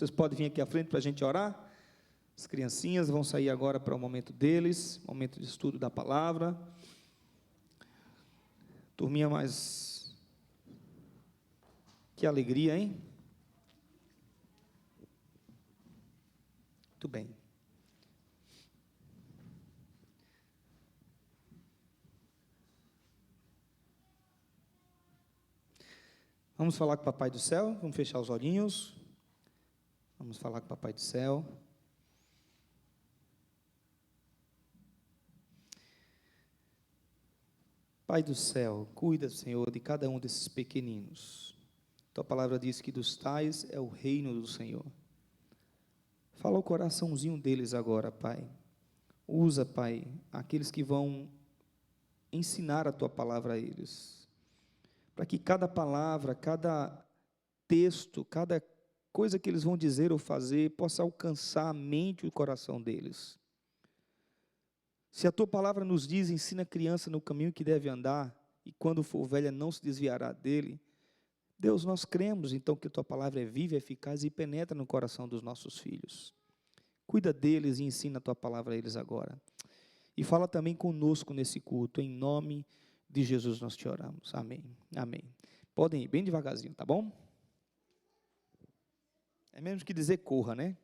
Vocês podem vir aqui à frente para a gente orar? As criancinhas vão sair agora para o momento deles, momento de estudo da palavra. Turminha, mas que alegria, hein? Muito bem. Vamos falar com o Papai do Céu, vamos fechar os olhinhos. Vamos falar com o Papai do Céu. Pai do céu, cuida, Senhor, de cada um desses pequeninos. Tua palavra diz que dos tais é o reino do Senhor. Fala o coraçãozinho deles agora, Pai. Usa, Pai, aqueles que vão ensinar a Tua palavra a eles. Para que cada palavra, cada texto, cada coisa que eles vão dizer ou fazer, possa alcançar a mente e o coração deles. Se a Tua palavra nos diz, ensina a criança no caminho que deve andar, e quando for velha não se desviará dele, Deus, nós cremos então que a Tua palavra é viva, eficaz e penetra no coração dos nossos filhos. Cuida deles e ensina a Tua palavra a eles agora. E fala também conosco nesse culto, em nome de Jesus nós te oramos. Amém. Amém. Podem ir bem devagarzinho, tá bom? É mesmo que dizer corra, né?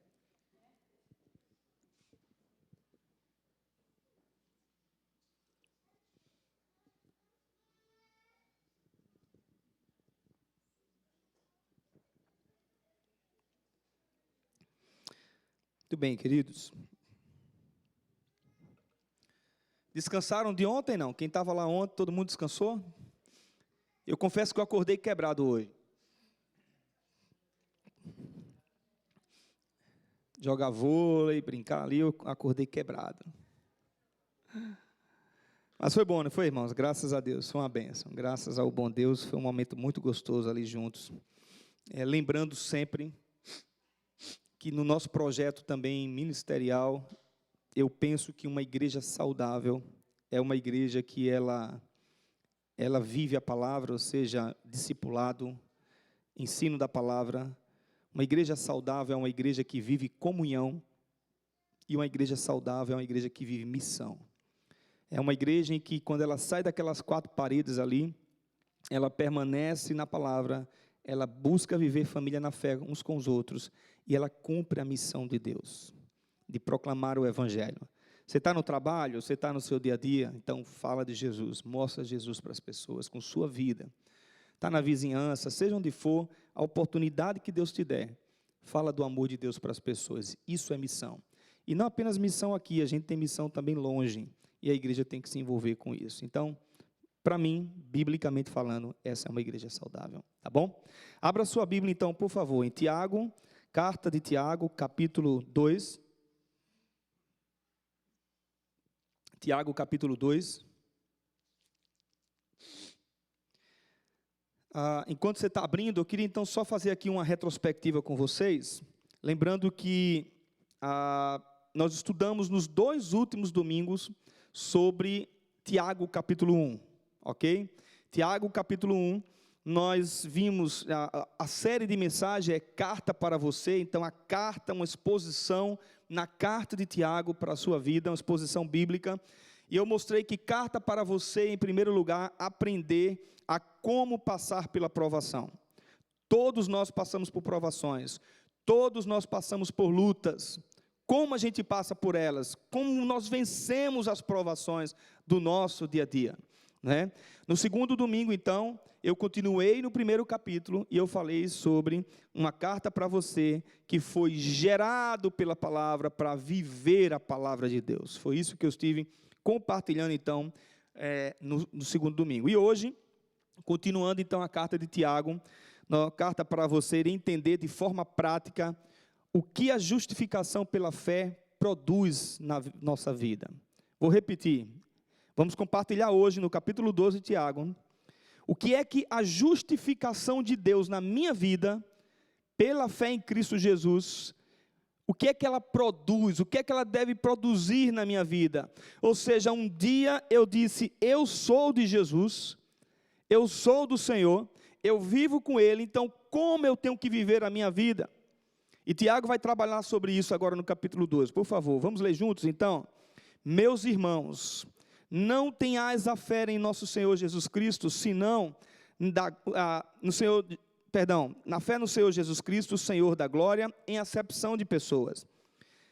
Muito bem, queridos. Descansaram de ontem, não? Quem estava lá ontem, todo mundo descansou? Eu confesso que eu acordei quebrado hoje. Jogar vôlei, brincar ali, eu acordei quebrado. Mas foi bom, não foi, irmãos? Graças a Deus, foi uma bênção. Graças ao bom Deus, foi um momento muito gostoso ali juntos. Lembrando sempre que no nosso projeto também ministerial, eu penso que uma igreja saudável é uma igreja que ela vive a palavra, ou seja, discipulado, ensino da palavra. Uma igreja saudável é uma igreja que vive comunhão, e uma igreja saudável é uma igreja que vive missão. É uma igreja em que, quando ela sai daquelas quatro paredes ali, ela permanece na palavra, ela busca viver família na fé uns com os outros, e ela cumpre a missão de Deus, de proclamar o Evangelho. Você está no trabalho, você está no seu dia a dia, então fala de Jesus, mostra Jesus para as pessoas com sua vida. Está na vizinhança, seja onde for, a oportunidade que Deus te der, fala do amor de Deus para as pessoas. Isso é missão. E não apenas missão aqui, a gente tem missão também longe, e a igreja tem que se envolver com isso. Então, para mim, biblicamente falando, essa é uma igreja saudável, tá bom? Abra sua Bíblia então, por favor, em Tiago, carta de Tiago, capítulo 2. Tiago, capítulo 2. Enquanto você está abrindo, eu queria então só fazer aqui uma retrospectiva com vocês, lembrando que nós estudamos nos 2 últimos domingos sobre Tiago, capítulo 1, ok? Tiago, capítulo 1, nós vimos, a série de mensagens é Carta para Você, então a carta, uma exposição na carta de Tiago para a sua vida, uma exposição bíblica, e eu mostrei que carta para você, em primeiro lugar, aprender a como passar pela provação. Todos nós passamos por provações, todos nós passamos por lutas. Como a gente passa por elas, como nós vencemos as provações do nosso dia a dia, né? No segundo domingo, então, eu continuei no primeiro capítulo e eu falei sobre uma carta para você que foi gerado pela palavra para viver a palavra de Deus. Foi isso que eu estive compartilhando, então, no segundo domingo. E hoje, continuando, então, a carta de Tiago, uma carta para você entender de forma prática o que a justificação pela fé produz na nossa vida. Vou repetir. Vamos compartilhar hoje, no capítulo 12 de Tiago, o que é que a justificação de Deus na minha vida, pela fé em Cristo Jesus, o que é que ela produz, o que é que ela deve produzir na minha vida. Ou seja, um dia eu disse, eu sou de Jesus, eu sou do Senhor, eu vivo com Ele, então como eu tenho que viver a minha vida? E Tiago vai trabalhar sobre isso agora no capítulo 12. Por favor, vamos ler juntos então? Meus irmãos, não tenhais a fé em nosso Senhor Jesus Cristo, senão na fé no Senhor Jesus Cristo, Senhor da glória, em acepção de pessoas.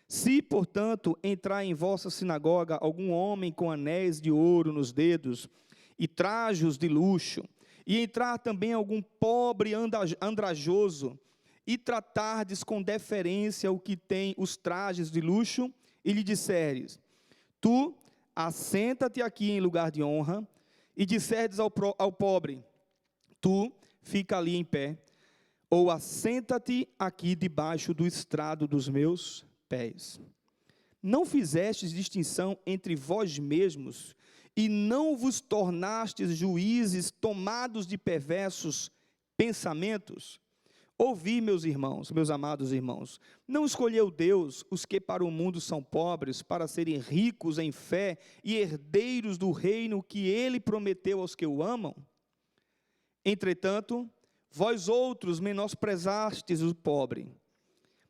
Se, portanto, entrar em vossa sinagoga algum homem com anéis de ouro nos dedos e trajos de luxo, e entrar também algum pobre andrajoso, e tratardes com deferência o que tem os trajes de luxo, e lhe disseres, tu, assenta-te aqui em lugar de honra, e disserdes ao pobre, tu, fica ali em pé, ou assenta-te aqui debaixo do estrado dos meus pés. Não fizestes distinção entre vós mesmos, e não vos tornastes juízes tomados de perversos pensamentos? Ouvi, meus irmãos, meus amados irmãos, não escolheu Deus os que para o mundo são pobres, para serem ricos em fé e herdeiros do reino que ele prometeu aos que o amam? Entretanto, vós outros menosprezastes o pobre.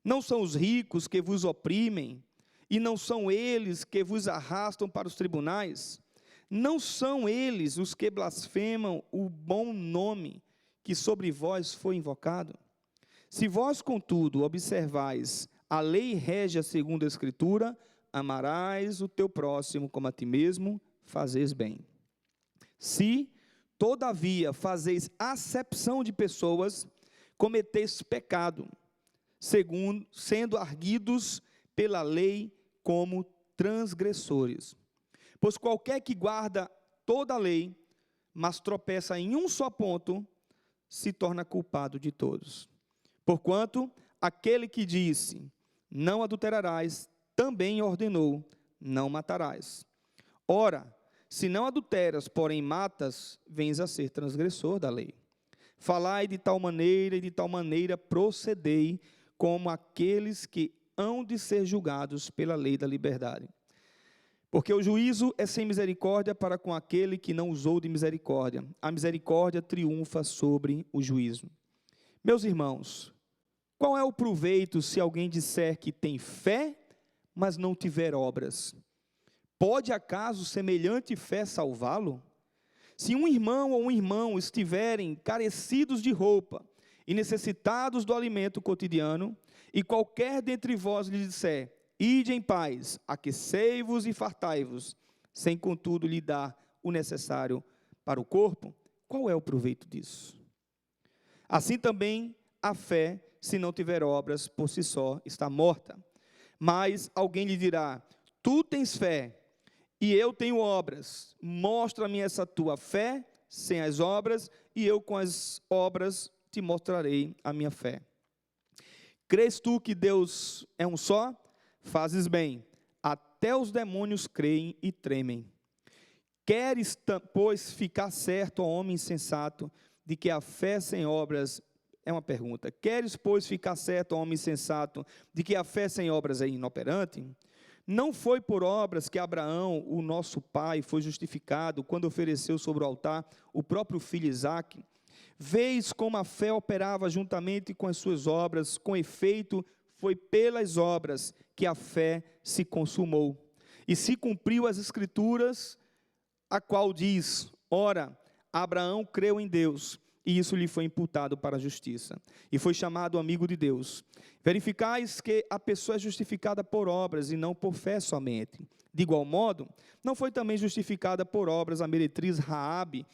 Não são os ricos que vos oprimem, e não são eles que vos arrastam para os tribunais? Não são eles os que blasfemam o bom nome que sobre vós foi invocado? Se vós, contudo, observais a lei régia segundo a Escritura, amarás o teu próximo como a ti mesmo, fazeis bem. Se, todavia, fazeis acepção de pessoas, cometeis pecado, sendo arguidos pela lei como transgressores. Pois qualquer que guarda toda a lei, mas tropeça em um só ponto, se torna culpado de todos. Porquanto, aquele que disse, não adulterarás, também ordenou, não matarás. Ora, se não adulteras, porém matas, vens a ser transgressor da lei. Falai de tal maneira e de tal maneira procedei, como aqueles que hão de ser julgados pela lei da liberdade. Porque o juízo é sem misericórdia para com aquele que não usou de misericórdia. A misericórdia triunfa sobre o juízo. Meus irmãos, qual é o proveito se alguém disser que tem fé, mas não tiver obras? Pode acaso semelhante fé salvá-lo? Se um irmão ou um irmão estiverem carecidos de roupa e necessitados do alimento cotidiano, e qualquer dentre vós lhe disser, ide em paz, aquecei-vos e fartai-vos, sem contudo lhe dar o necessário para o corpo, qual é o proveito disso? Assim também a fé, se não tiver obras, por si só está morta. Mas alguém lhe dirá, tu tens fé, e eu tenho obras, mostra-me essa tua fé, sem as obras, e eu com as obras te mostrarei a minha fé. Crês tu que Deus é um só? Fazes bem, até os demônios creem e tremem. Queres, pois, ficar certo, ó homem insensato, de que a fé sem obras é uma pergunta. Queres, pois, ficar certo, ó homem insensato, de que a fé sem obras é inoperante? Não foi por obras que Abraão, o nosso pai, foi justificado quando ofereceu sobre o altar o próprio filho Isaque? Vês como a fé operava juntamente com as suas obras, com efeito, foi pelas obras que a fé se consumou. E se cumpriu as Escrituras, a qual diz, ora, Abraão creu em Deus, e isso lhe foi imputado para a justiça, e foi chamado amigo de Deus. Verificais que a pessoa é justificada por obras, e não por fé somente. De igual modo, não foi também justificada por obras a meretriz Raabe,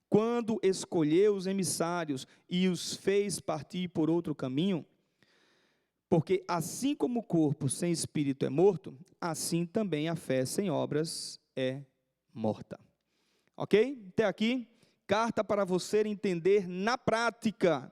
quando escolheu os emissários, e os fez partir por outro caminho? Porque assim como o corpo sem espírito é morto, assim também a fé sem obras é morta. Ok? Até aqui, carta para você entender na prática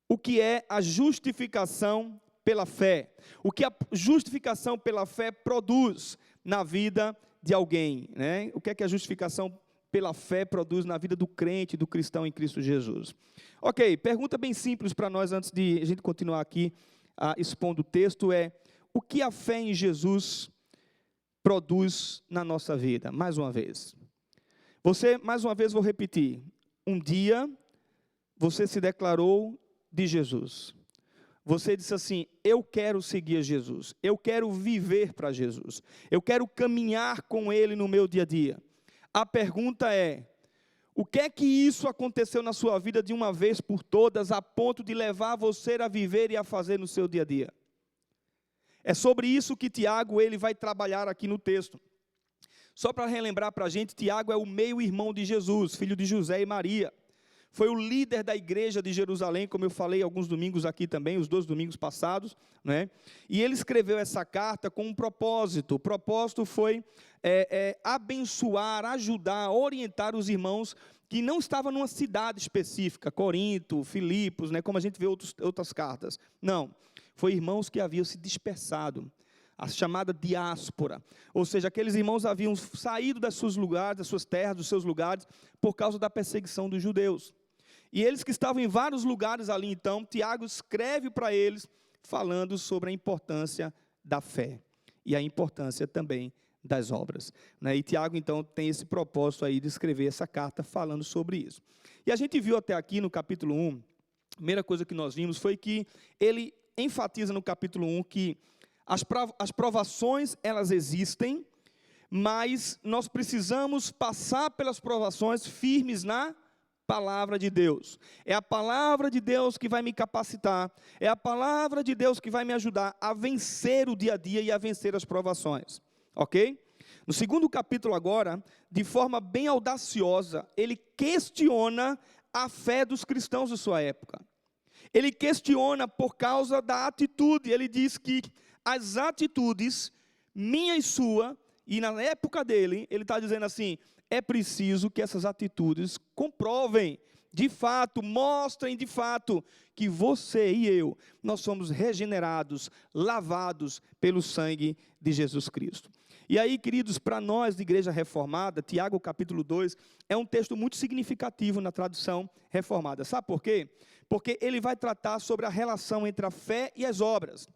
o que é a justificação pela fé. O que a justificação pela fé produz na vida de alguém, né? O que é que a justificação pela fé produz na vida do crente, do cristão em Cristo Jesus. Ok, pergunta bem simples para nós antes de a gente continuar aqui expondo o texto é, o que a fé em Jesus produz na nossa vida? Mais uma vez, mais uma vez vou repetir, um dia você se declarou de Jesus, você disse assim: eu quero seguir Jesus, eu quero viver para Jesus, eu quero caminhar com Ele no meu dia a dia. A pergunta é: o que é que isso aconteceu na sua vida de uma vez por todas, a ponto de levar você a viver e a fazer no seu dia a dia? É sobre isso que Tiago ele vai trabalhar aqui no texto. Só para relembrar para a gente, Tiago é o meio-irmão de Jesus, filho de José e Maria. Foi o líder da igreja de Jerusalém, como eu falei alguns domingos aqui também, os 2 domingos passados, né? E ele escreveu essa carta com um propósito. O propósito foi abençoar, ajudar, orientar os irmãos que não estavam numa cidade específica, Corinto, Filipos, né? Como a gente vê outras cartas. Não, foi irmãos que haviam se dispersado, a chamada diáspora, ou seja, aqueles irmãos haviam saído das suas lugares, das suas terras, dos seus lugares, por causa da perseguição dos judeus. E eles que estavam em vários lugares ali, então, Tiago escreve para eles, falando sobre a importância da fé, e a importância também das obras, né? E Tiago, então, tem esse propósito aí de escrever essa carta, falando sobre isso. E a gente viu até aqui no capítulo 1, a primeira coisa que nós vimos foi que ele enfatiza no capítulo 1 que as provações, elas existem, mas nós precisamos passar pelas provações firmes na palavra de Deus. É a palavra de Deus que vai me capacitar, é a palavra de Deus que vai me ajudar a vencer o dia a dia e a vencer as provações, ok? No segundo capítulo agora, de forma bem audaciosa, ele questiona a fé dos cristãos de sua época. Ele questiona por causa da atitude, ele diz que as atitudes, minha e sua, e na época dele, ele está dizendo assim, é preciso que essas atitudes comprovem, de fato, mostrem de fato, que você e eu, nós somos regenerados, lavados pelo sangue de Jesus Cristo. E aí, queridos, para nós de Igreja Reformada, Tiago capítulo 2, é um texto muito significativo na tradução reformada. Sabe por quê? Porque ele vai tratar sobre a relação entre a fé e as obras.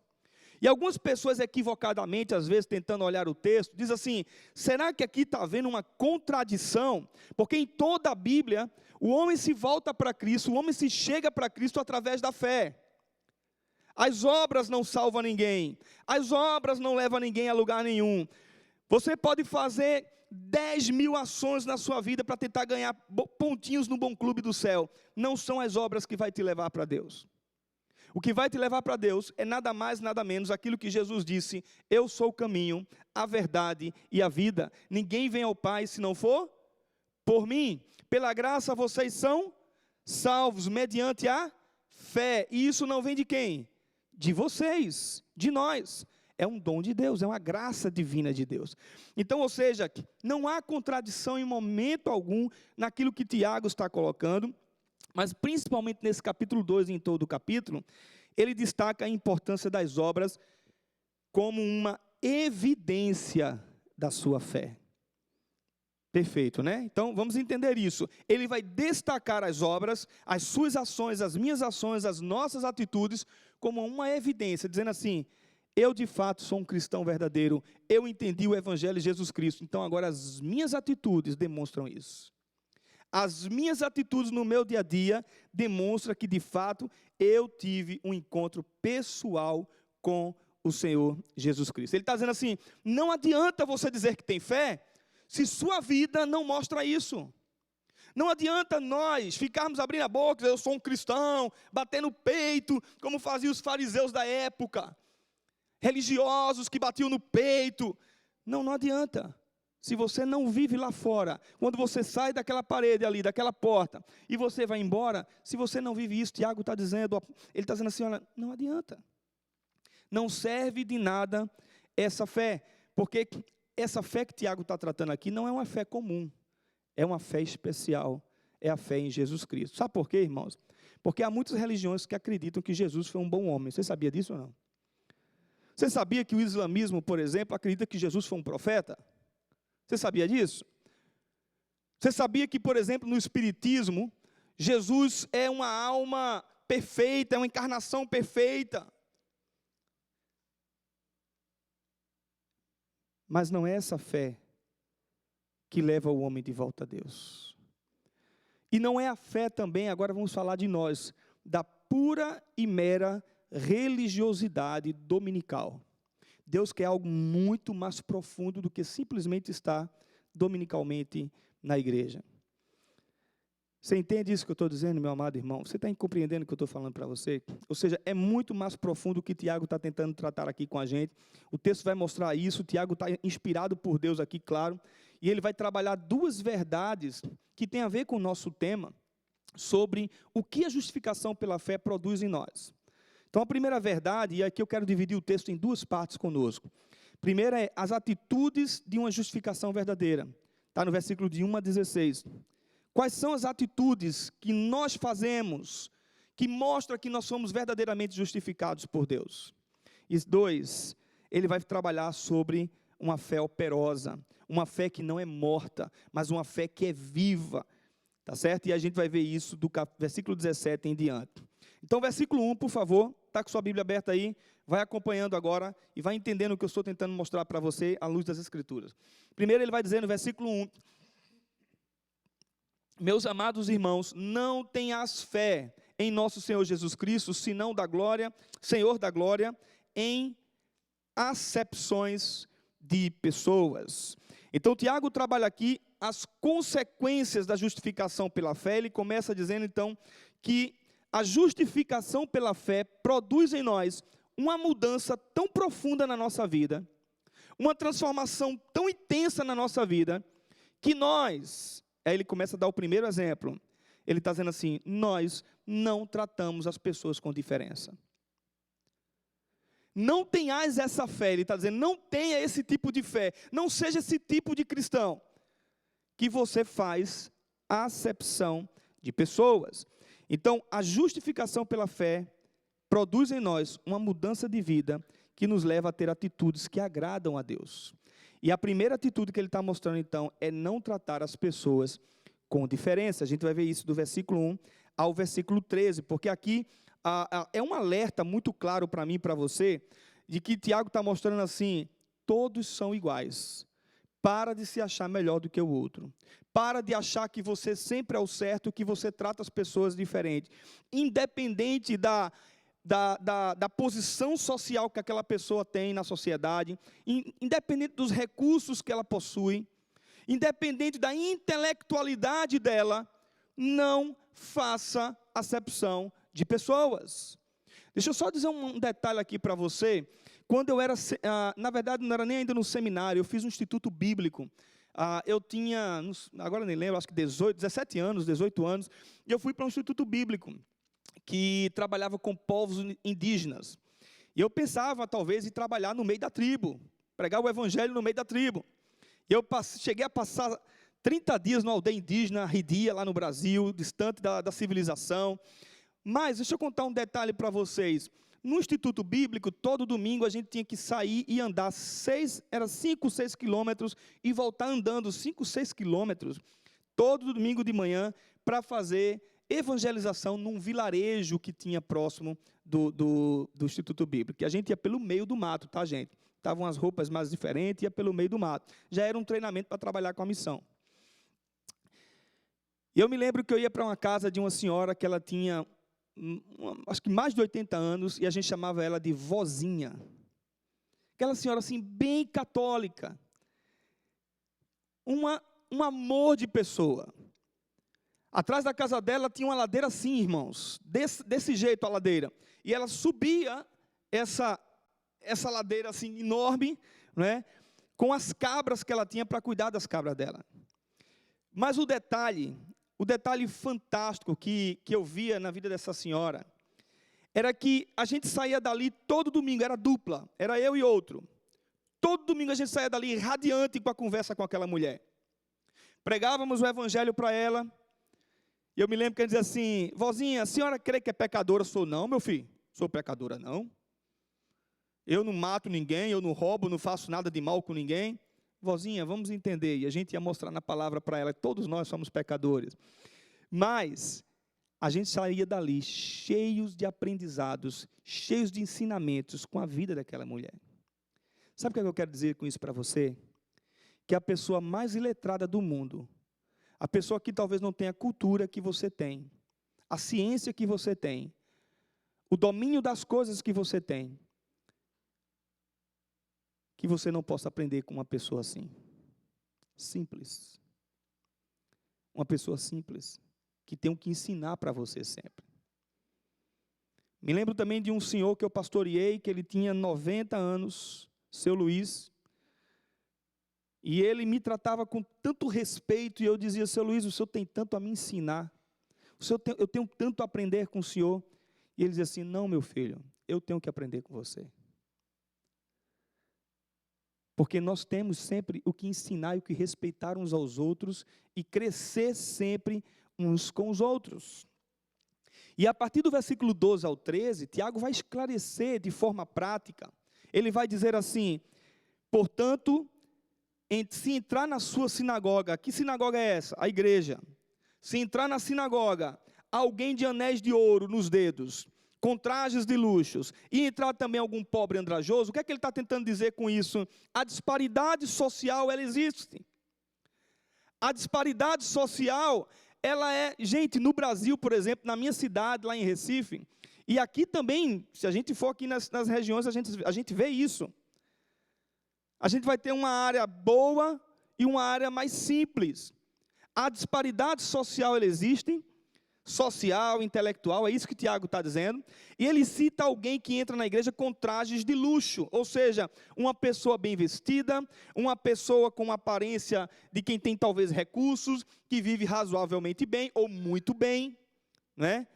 E algumas pessoas equivocadamente, às vezes tentando olhar o texto, dizem assim, será que aqui está havendo uma contradição? Porque em toda a Bíblia, o homem se volta para Cristo, o homem se chega para Cristo através da fé. As obras não salvam ninguém, as obras não levam ninguém a lugar nenhum. Você pode fazer 10.000 ações na sua vida para tentar ganhar pontinhos no bom clube do céu. Não são as obras que vai te levar para Deus. O que vai te levar para Deus é nada mais, nada menos aquilo que Jesus disse, eu sou o caminho, a verdade e a vida. Ninguém vem ao Pai se não for por mim. Pela graça vocês são salvos mediante a fé. E isso não vem de quem? De vocês, de nós. É um dom de Deus, é uma graça divina de Deus. Então, ou seja, não há contradição em momento algum naquilo que Tiago está colocando, mas principalmente nesse capítulo 2 e em todo o capítulo, ele destaca a importância das obras como uma evidência da sua fé. Perfeito, né? Então, vamos entender isso. Ele vai destacar as obras, as suas ações, as minhas ações, as nossas atitudes, como uma evidência, dizendo assim, eu de fato sou um cristão verdadeiro, eu entendi o Evangelho de Jesus Cristo, então agora as minhas atitudes demonstram isso. As minhas atitudes no meu dia a dia demonstram que de fato eu tive um encontro pessoal com o Senhor Jesus Cristo. Ele está dizendo assim, não adianta você dizer que tem fé, se sua vida não mostra isso. Não adianta nós ficarmos abrindo a boca, eu sou um cristão, batendo no peito, como faziam os fariseus da época, religiosos que batiam no peito. Não adianta. Se você não vive lá fora, quando você sai daquela parede ali, daquela porta, e você vai embora, se você não vive isso, Tiago está dizendo, ele está dizendo assim, olha, não adianta. Não serve de nada essa fé, porque essa fé que Tiago está tratando aqui não é uma fé comum, é uma fé especial, é a fé em Jesus Cristo. Sabe por quê, irmãos? Porque há muitas religiões que acreditam que Jesus foi um bom homem. Você sabia disso ou não? Você sabia que o islamismo, por exemplo, acredita que Jesus foi um profeta? Você sabia disso? Você sabia que, por exemplo, no espiritismo, Jesus é uma alma perfeita, é uma encarnação perfeita? Mas não é essa fé que leva o homem de volta a Deus. E não é a fé também, agora vamos falar de nós, da pura e mera religiosidade dominical. Deus quer algo muito mais profundo do que simplesmente estar dominicalmente na igreja. Você entende isso que eu estou dizendo, meu amado irmão? Você está compreendendo o que eu estou falando para você? Ou seja, é muito mais profundo o que Tiago está tentando tratar aqui com a gente. O texto vai mostrar isso, o Tiago está inspirado por Deus aqui, claro, e ele vai trabalhar duas verdades que têm a ver com o nosso tema, sobre o que a justificação pela fé produz em nós. Então, a primeira verdade, e aqui eu quero dividir o texto em duas partes conosco. Primeira é as atitudes de uma justificação verdadeira. Está no versículo de 1 a 16. Quais são as atitudes que nós fazemos que mostram que nós somos verdadeiramente justificados por Deus? E 2, ele vai trabalhar sobre uma fé operosa, uma fé que não é morta, mas uma fé que é viva, tá certo? E a gente vai ver isso do versículo 17 em diante. Então, versículo 1, por favor, está com sua Bíblia aberta aí, vai acompanhando agora e vai entendendo o que eu estou tentando mostrar para você à luz das Escrituras. Primeiro ele vai dizer no versículo 1, meus amados irmãos, não tenhas fé em nosso Senhor Jesus Cristo, senão da glória, Senhor da glória, em acepções de pessoas. Então, Tiago trabalha aqui as consequências da justificação pela fé. Ele começa dizendo, então, que a justificação pela fé produz em nós uma mudança tão profunda na nossa vida, uma transformação tão intensa na nossa vida, que nós... Aí ele começa a dar o primeiro exemplo. Ele está dizendo assim, nós não tratamos as pessoas com diferença. Não tenhais essa fé, ele está dizendo, não tenha esse tipo de fé, não seja esse tipo de cristão, que você faz acepção de pessoas. Então, a justificação pela fé produz em nós uma mudança de vida que nos leva a ter atitudes que agradam a Deus. E a primeira atitude que ele está mostrando, então, é não tratar as pessoas com diferença. A gente vai ver isso do versículo 1 ao versículo 13, porque aqui é um alerta muito claro para mim e para você, de que Tiago está mostrando assim, todos são iguais. Para de se achar melhor do que o outro. Para de achar que você sempre é o certo, que você trata as pessoas diferente. Independente da posição social que aquela pessoa tem na sociedade, independente dos recursos que ela possui, independente da intelectualidade dela, não faça acepção de pessoas. Deixa eu só dizer um detalhe aqui para você. Quando eu era, na verdade não era nem ainda no seminário, eu fiz um instituto bíblico. Eu tinha, agora nem lembro, acho que 17 anos, 18 anos, e eu fui para um instituto bíblico que trabalhava com povos indígenas. E eu pensava, talvez, em trabalhar no meio da tribo, pregar o evangelho no meio da tribo. E eu cheguei a passar 30 dias numa aldeia indígena, Ridia, lá no Brasil, distante da civilização. Mas, deixa eu contar um detalhe para vocês. No Instituto Bíblico, todo domingo a gente tinha que sair e andar 5, 6 quilômetros e voltar andando 5, 6 quilômetros, todo domingo de manhã, para fazer evangelização num vilarejo que tinha próximo do Instituto Bíblico. Que a gente ia pelo meio do mato, tá, gente? Estavam as roupas mais diferentes, ia pelo meio do mato. Já era um treinamento para trabalhar com a missão. E eu me lembro que eu ia para uma casa de uma senhora que ela tinha, acho que mais de 80 anos, e a gente chamava ela de vozinha. Aquela senhora assim, bem católica. Um amor de pessoa. Atrás da casa dela tinha uma ladeira assim, irmãos, desse jeito a ladeira. E ela subia essa ladeira assim enorme, né, com as cabras que ela tinha para cuidar das cabras dela. Mas o detalhe fantástico que eu via na vida dessa senhora, era que a gente saía dali todo domingo, era dupla, era eu e outro. Todo domingo a gente saía dali radiante com a conversa com aquela mulher. Pregávamos o evangelho para ela, e eu me lembro que ele dizia assim, vozinha, a senhora crê que é pecadora? Sou não, meu filho, sou pecadora não. Eu não mato ninguém, eu não roubo, não faço nada de mal com ninguém. Vozinha, vamos entender, e a gente ia mostrar na palavra para ela, todos nós somos pecadores. Mas a gente saía dali cheios de aprendizados, cheios de ensinamentos com a vida daquela mulher. Sabe o que eu quero dizer com isso para você? Que a pessoa mais iletrada do mundo, a pessoa que talvez não tenha a cultura que você tem, a ciência que você tem, o domínio das coisas que você tem, que você não possa aprender com uma pessoa assim. Simples. Uma pessoa simples, que tem o que ensinar para você sempre. Me lembro também de um senhor que eu pastoreei, que ele tinha 90 anos, seu Luiz, e ele me tratava com tanto respeito, e eu dizia: seu Luiz, o senhor tem tanto a me ensinar, eu tenho tanto a aprender com o senhor. E ele dizia assim: não, meu filho, eu tenho que aprender com você. Porque nós temos sempre o que ensinar e o que respeitar uns aos outros e crescer sempre uns com os outros. E a partir do versículo 12 ao 13, Tiago vai esclarecer de forma prática. Ele vai dizer assim: portanto, se entrar na sua sinagoga, que sinagoga é essa? A igreja. Se entrar na sinagoga, alguém de anéis de ouro nos dedos, com trajes de luxos, e entrar também algum pobre andrajoso, o que é que ele está tentando dizer com isso? A disparidade social, ela existe. A disparidade social, ela é, gente, no Brasil, por exemplo, na minha cidade, lá em Recife, e aqui também, se a gente for aqui nas regiões, a gente vê isso. A gente vai ter uma área boa e uma área mais simples. A disparidade social, ela existe, social, intelectual, é isso que Tiago está dizendo, e ele cita alguém que entra na igreja com trajes de luxo, ou seja, uma pessoa bem vestida, uma pessoa com aparência de quem tem talvez recursos, que vive razoavelmente bem, ou muito bem, né?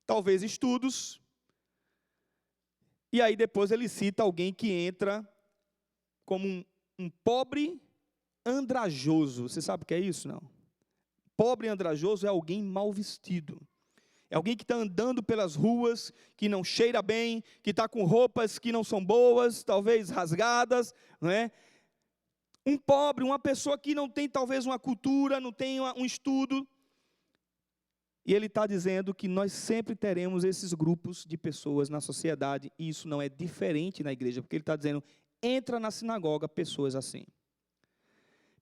Talvez estudos, e aí depois ele cita alguém que entra como um pobre andrajoso. Você sabe o que é isso, não? Pobre andrajoso é alguém mal vestido. É alguém que está andando pelas ruas, que não cheira bem, que está com roupas que não são boas, talvez rasgadas, não é? Um pobre, uma pessoa que não tem talvez uma cultura, não tem um estudo. E ele está dizendo que nós sempre teremos esses grupos de pessoas na sociedade, e isso não é diferente na igreja, porque ele está dizendo: entra na sinagoga pessoas assim.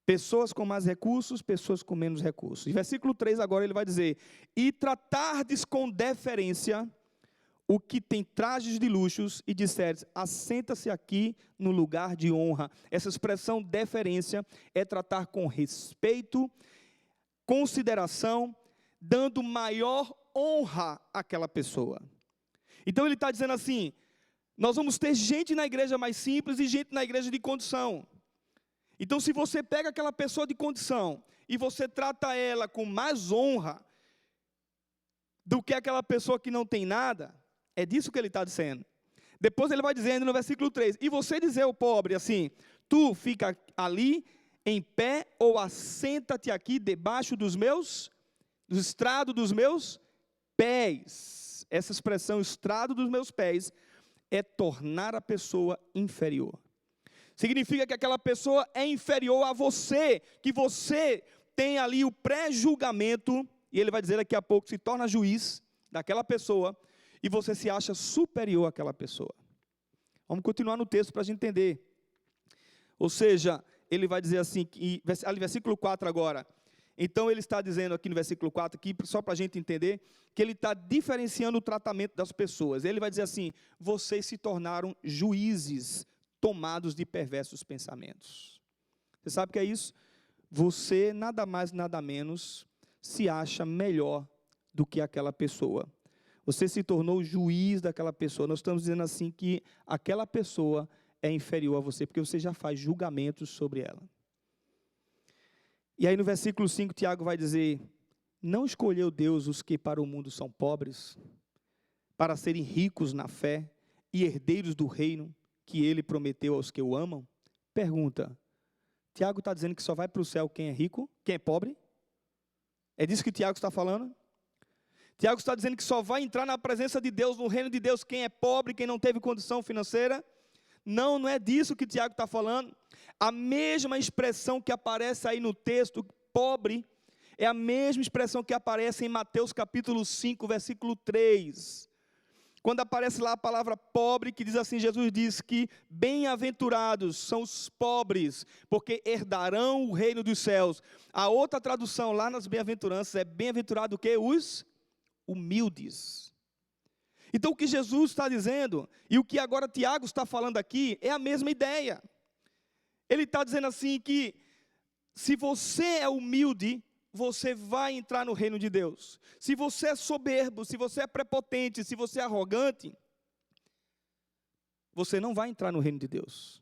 Pessoas com mais recursos, pessoas com menos recursos. Em versículo 3 agora ele vai dizer: e tratardes com deferência o que tem trajes de luxos, e disseres: assenta-se aqui no lugar de honra. Essa expressão deferência é tratar com respeito, consideração, dando maior honra àquela pessoa. Então ele está dizendo assim: nós vamos ter gente na igreja mais simples e gente na igreja de condição. Então, se você pega aquela pessoa de condição e você trata ela com mais honra do que aquela pessoa que não tem nada, é disso que ele está dizendo. Depois ele vai dizendo no versículo 3, e você dizer ao pobre assim: tu fica ali em pé, ou assenta-te aqui debaixo do estrado dos meus pés. Essa expressão, estrado dos meus pés, é tornar a pessoa inferior. Significa que aquela pessoa é inferior a você, que você tem ali o pré-julgamento, e ele vai dizer daqui a pouco, se torna juiz daquela pessoa, e você se acha superior àquela pessoa. Vamos continuar no texto para a gente entender. Ou seja, ele vai dizer assim, versículo 4 agora. Então ele está dizendo aqui no versículo 4, aqui, só para a gente entender, que ele está diferenciando o tratamento das pessoas. Ele vai dizer assim: vocês se tornaram juízes, tomados de perversos pensamentos. Você sabe o que é isso? Você, nada mais, nada menos, se acha melhor do que aquela pessoa. Você se tornou juiz daquela pessoa. Nós estamos dizendo assim que aquela pessoa é inferior a você, porque você já faz julgamentos sobre ela. E aí no versículo 5, Tiago vai dizer: não escolheu Deus os que para o mundo são pobres, para serem ricos na fé e herdeiros do reino que ele prometeu aos que o amam? Pergunta: Tiago está dizendo que só vai para o céu quem é rico, quem é pobre? É disso que Tiago está falando? Tiago está dizendo que só vai entrar na presença de Deus, no reino de Deus, quem é pobre, quem não teve condição financeira? Não, não é disso que Tiago está falando. A mesma expressão que aparece aí no texto, pobre, é a mesma expressão que aparece em Mateus capítulo 5, versículo 3. Quando aparece lá a palavra pobre, que diz assim, Jesus diz que bem-aventurados são os pobres, porque herdarão o reino dos céus. A outra tradução lá nas bem-aventuranças é bem-aventurado o quê? Os humildes. Então o que Jesus está dizendo, e o que agora Tiago está falando aqui, é a mesma ideia. Ele está dizendo assim que, se você é humilde, você vai entrar no reino de Deus. Se você é soberbo, se você é prepotente, se você é arrogante, você não vai entrar no reino de Deus.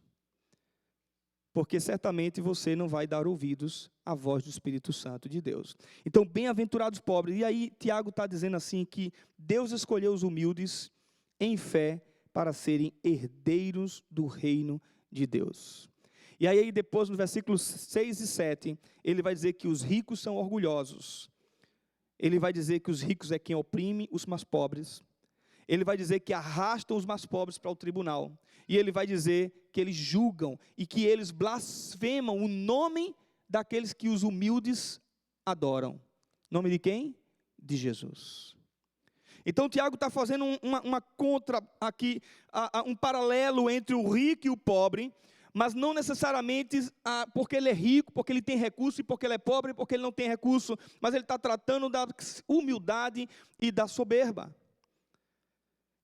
Porque certamente você não vai dar ouvidos à voz do Espírito Santo de Deus. Então, bem-aventurados pobres. E aí, Tiago está dizendo assim que Deus escolheu os humildes em fé para serem herdeiros do reino de Deus. E aí, depois, no versículos 6 e 7, ele vai dizer que os ricos são orgulhosos. Ele vai dizer que os ricos é quem oprime os mais pobres. Ele vai dizer que arrastam os mais pobres para o tribunal. E ele vai dizer que eles julgam e que eles blasfemam o nome daqueles que os humildes adoram. Nome de quem? De Jesus. Então Tiago está fazendo uma contra aqui, um paralelo entre o rico e o pobre, mas não necessariamente porque ele é rico, porque ele tem recurso, e porque ele é pobre, porque ele não tem recurso, mas ele está tratando da humildade e da soberba.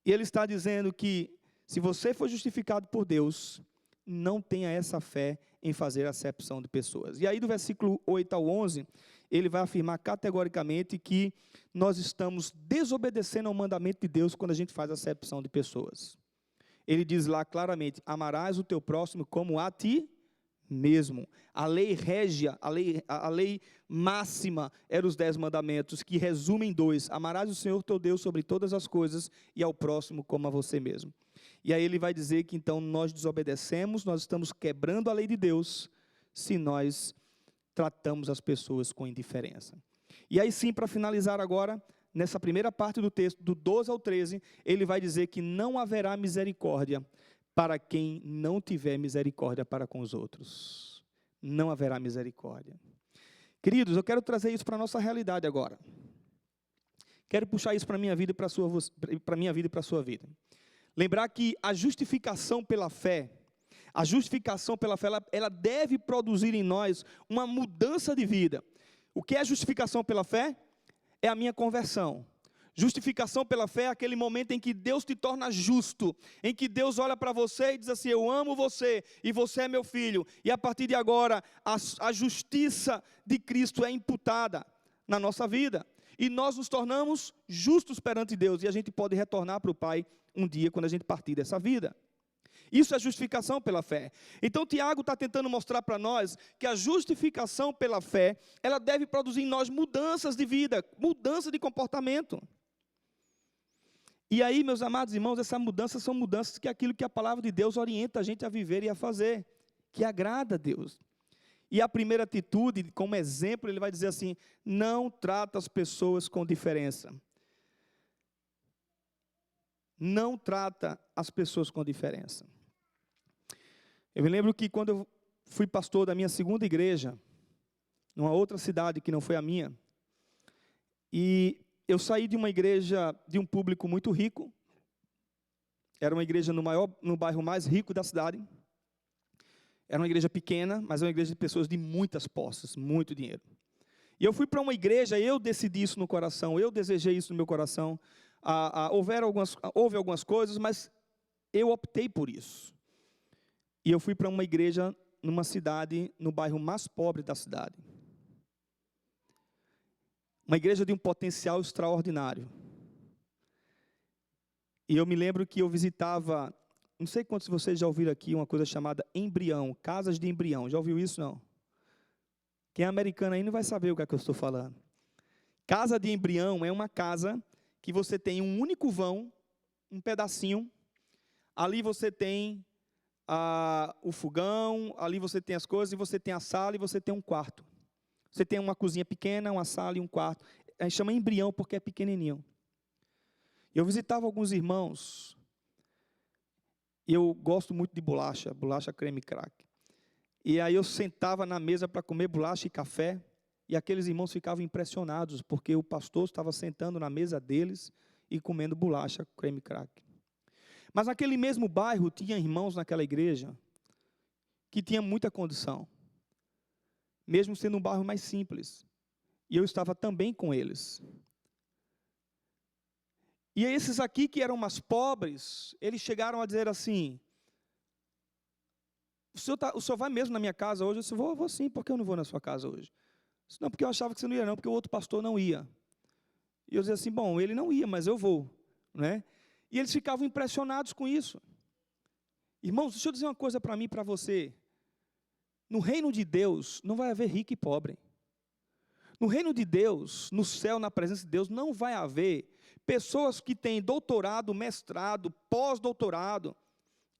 E ele está dizendo que, se você for justificado por Deus, não tenha essa fé em fazer acepção de pessoas. E aí, do versículo 8 ao 11, ele vai afirmar categoricamente que nós estamos desobedecendo ao mandamento de Deus quando a gente faz acepção de pessoas. Ele diz lá claramente: amarás o teu próximo como a ti mesmo. A lei régia, a lei máxima eram os 10 mandamentos, que resumem em 2: amarás o Senhor teu Deus sobre todas as coisas e ao próximo como a você mesmo. E aí ele vai dizer que então nós desobedecemos, nós estamos quebrando a lei de Deus, se nós tratamos as pessoas com indiferença. E aí sim, para finalizar agora, nessa primeira parte do texto, do 12 ao 13, ele vai dizer que não haverá misericórdia para quem não tiver misericórdia para com os outros. Não haverá misericórdia. Queridos, eu quero trazer isso para a nossa realidade agora. Quero puxar isso para a minha vida e para a sua vida. Lembrar que a justificação pela fé, ela deve produzir em nós uma mudança de vida. O que é justificação pela fé? É a minha conversão. Justificação pela fé é aquele momento em que Deus te torna justo, em que Deus olha para você e diz assim: eu amo você e você é meu filho, e a partir de agora a justiça de Cristo é imputada na nossa vida, e nós nos tornamos justos perante Deus, e a gente pode retornar para o Pai um dia quando a gente partir dessa vida. Isso é justificação pela fé. Então Tiago está tentando mostrar para nós que a justificação pela fé, ela deve produzir em nós mudanças de vida, mudança de comportamento. E aí, meus amados irmãos, essas mudanças são mudanças que é aquilo que a palavra de Deus orienta a gente a viver e a fazer, que agrada a Deus. E a primeira atitude, como exemplo, ele vai dizer assim: não trata as pessoas com diferença. Não trata as pessoas com diferença. Eu me lembro que quando eu fui pastor da minha segunda igreja, numa outra cidade que não foi a minha, e eu saí de uma igreja de um público muito rico, era uma igreja no bairro mais rico da cidade, era uma igreja pequena, mas era uma igreja de pessoas de muitas posses, muito dinheiro. E eu fui para uma igreja, eu decidi isso no coração, eu desejei isso no meu coração, houve algumas coisas, mas eu optei por isso. E eu fui para uma igreja numa cidade, no bairro mais pobre da cidade. Uma igreja de um potencial extraordinário. E eu me lembro que eu visitava, não sei quantos de vocês já ouviram aqui uma coisa chamada embrião, casas de embrião. Já ouviu isso, não? Quem é americano aí não vai saber o que é que eu estou falando. Casa de embrião é uma casa que você tem um único vão, um pedacinho. Ali você tem o fogão, ali você tem as coisas, e você tem a sala e você tem um quarto. Você tem uma cozinha pequena, uma sala e um quarto. A gente chama embrião porque é pequenininho. Eu visitava alguns irmãos. Eu gosto muito de bolacha creme crack. E aí eu sentava na mesa para comer bolacha e café. E aqueles irmãos ficavam impressionados, porque o pastor estava sentando na mesa deles e comendo bolacha creme crack. Mas naquele mesmo bairro tinha irmãos naquela igreja que tinham muita condição, mesmo sendo um bairro mais simples. E eu estava também com eles. E esses aqui que eram mais pobres, eles chegaram a dizer assim: o senhor vai mesmo na minha casa hoje? Eu disse: vou sim. Por que eu não vou na sua casa hoje? Eu disse: não, porque eu achava que você não ia não, porque o outro pastor não ia. E eu dizia assim: bom, ele não ia, mas eu vou, né? E eles ficavam impressionados com isso. Irmãos, deixa eu dizer uma coisa para mim e para você. No reino de Deus, não vai haver rico e pobre. No reino de Deus, no céu, na presença de Deus, não vai haver pessoas que têm doutorado, mestrado, pós-doutorado.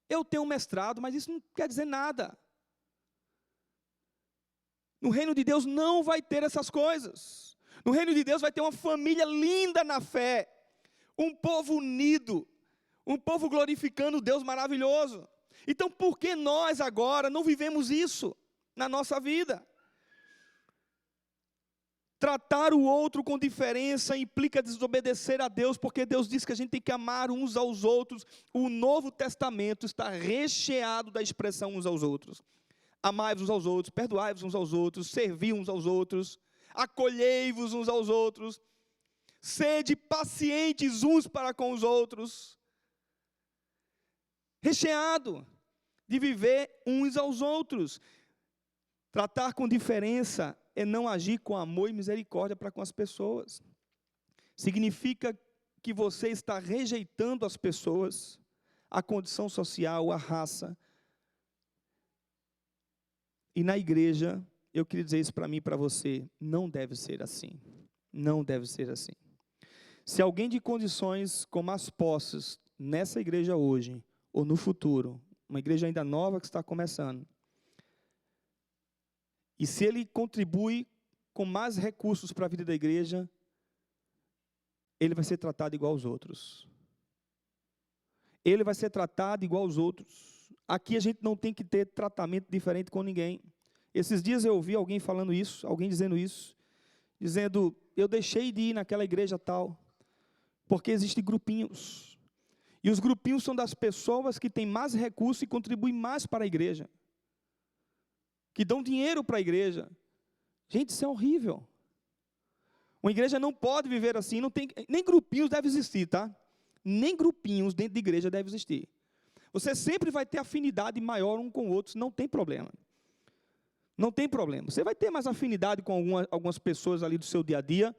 Eu tenho um mestrado, mas isso não quer dizer nada. No reino de Deus não vai ter essas coisas. No reino de Deus vai ter uma família linda na fé, um povo unido, um povo glorificando o Deus maravilhoso. Então, por que nós agora não vivemos isso na nossa vida? Tratar o outro com diferença implica desobedecer a Deus, porque Deus diz que a gente tem que amar uns aos outros. O Novo Testamento está recheado da expressão uns aos outros. Amai-vos uns aos outros, perdoai-vos uns aos outros, servi uns aos outros, acolhei-vos uns aos outros, sede pacientes uns para com os outros. Recheado de viver uns aos outros. Tratar com diferença é não agir com amor e misericórdia para com as pessoas. Significa que você está rejeitando as pessoas, a condição social, a raça. E na igreja, eu queria dizer isso para mim e para você, não deve ser assim. Não deve ser assim. Se alguém de condições como as posses, nessa igreja hoje, ou no futuro, uma igreja ainda nova que está começando, e se ele contribui com mais recursos para a vida da igreja, ele vai ser tratado igual aos outros. Ele vai ser tratado igual aos outros. Aqui a gente não tem que ter tratamento diferente com ninguém. Esses dias eu ouvi alguém falando isso, alguém dizendo isso, dizendo: eu deixei de ir naquela igreja tal, porque existem grupinhos. E os grupinhos são das pessoas que têm mais recursos e contribuem mais para a igreja, que dão dinheiro para a igreja. Gente, isso é horrível. Uma igreja não pode viver assim, não tem, nem grupinhos devem existir, tá? Nem grupinhos dentro de igreja devem existir. Você sempre vai ter afinidade maior um com o outro, não tem problema. Não tem problema. Você vai ter mais afinidade com algumas pessoas ali do seu dia a dia,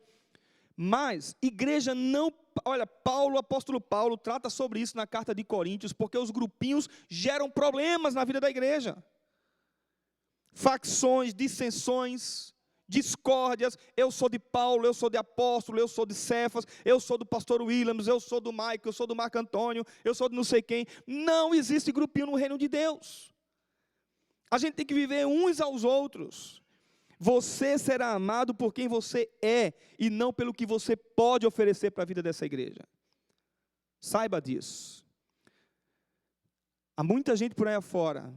mas igreja não... Olha, o apóstolo Paulo trata sobre isso na carta de Coríntios, porque os grupinhos geram problemas na vida da igreja. Facções, dissensões, discórdias. Eu sou de Paulo, eu sou de apóstolo, eu sou de Cefas, eu sou do pastor Williams, eu sou do Michael, eu sou do Marco Antônio, eu sou de não sei quem. Não existe grupinho no reino de Deus. A gente tem que viver uns aos outros. Você será amado por quem você é, e não pelo que você pode oferecer para a vida dessa igreja. Saiba disso. Há muita gente por aí afora,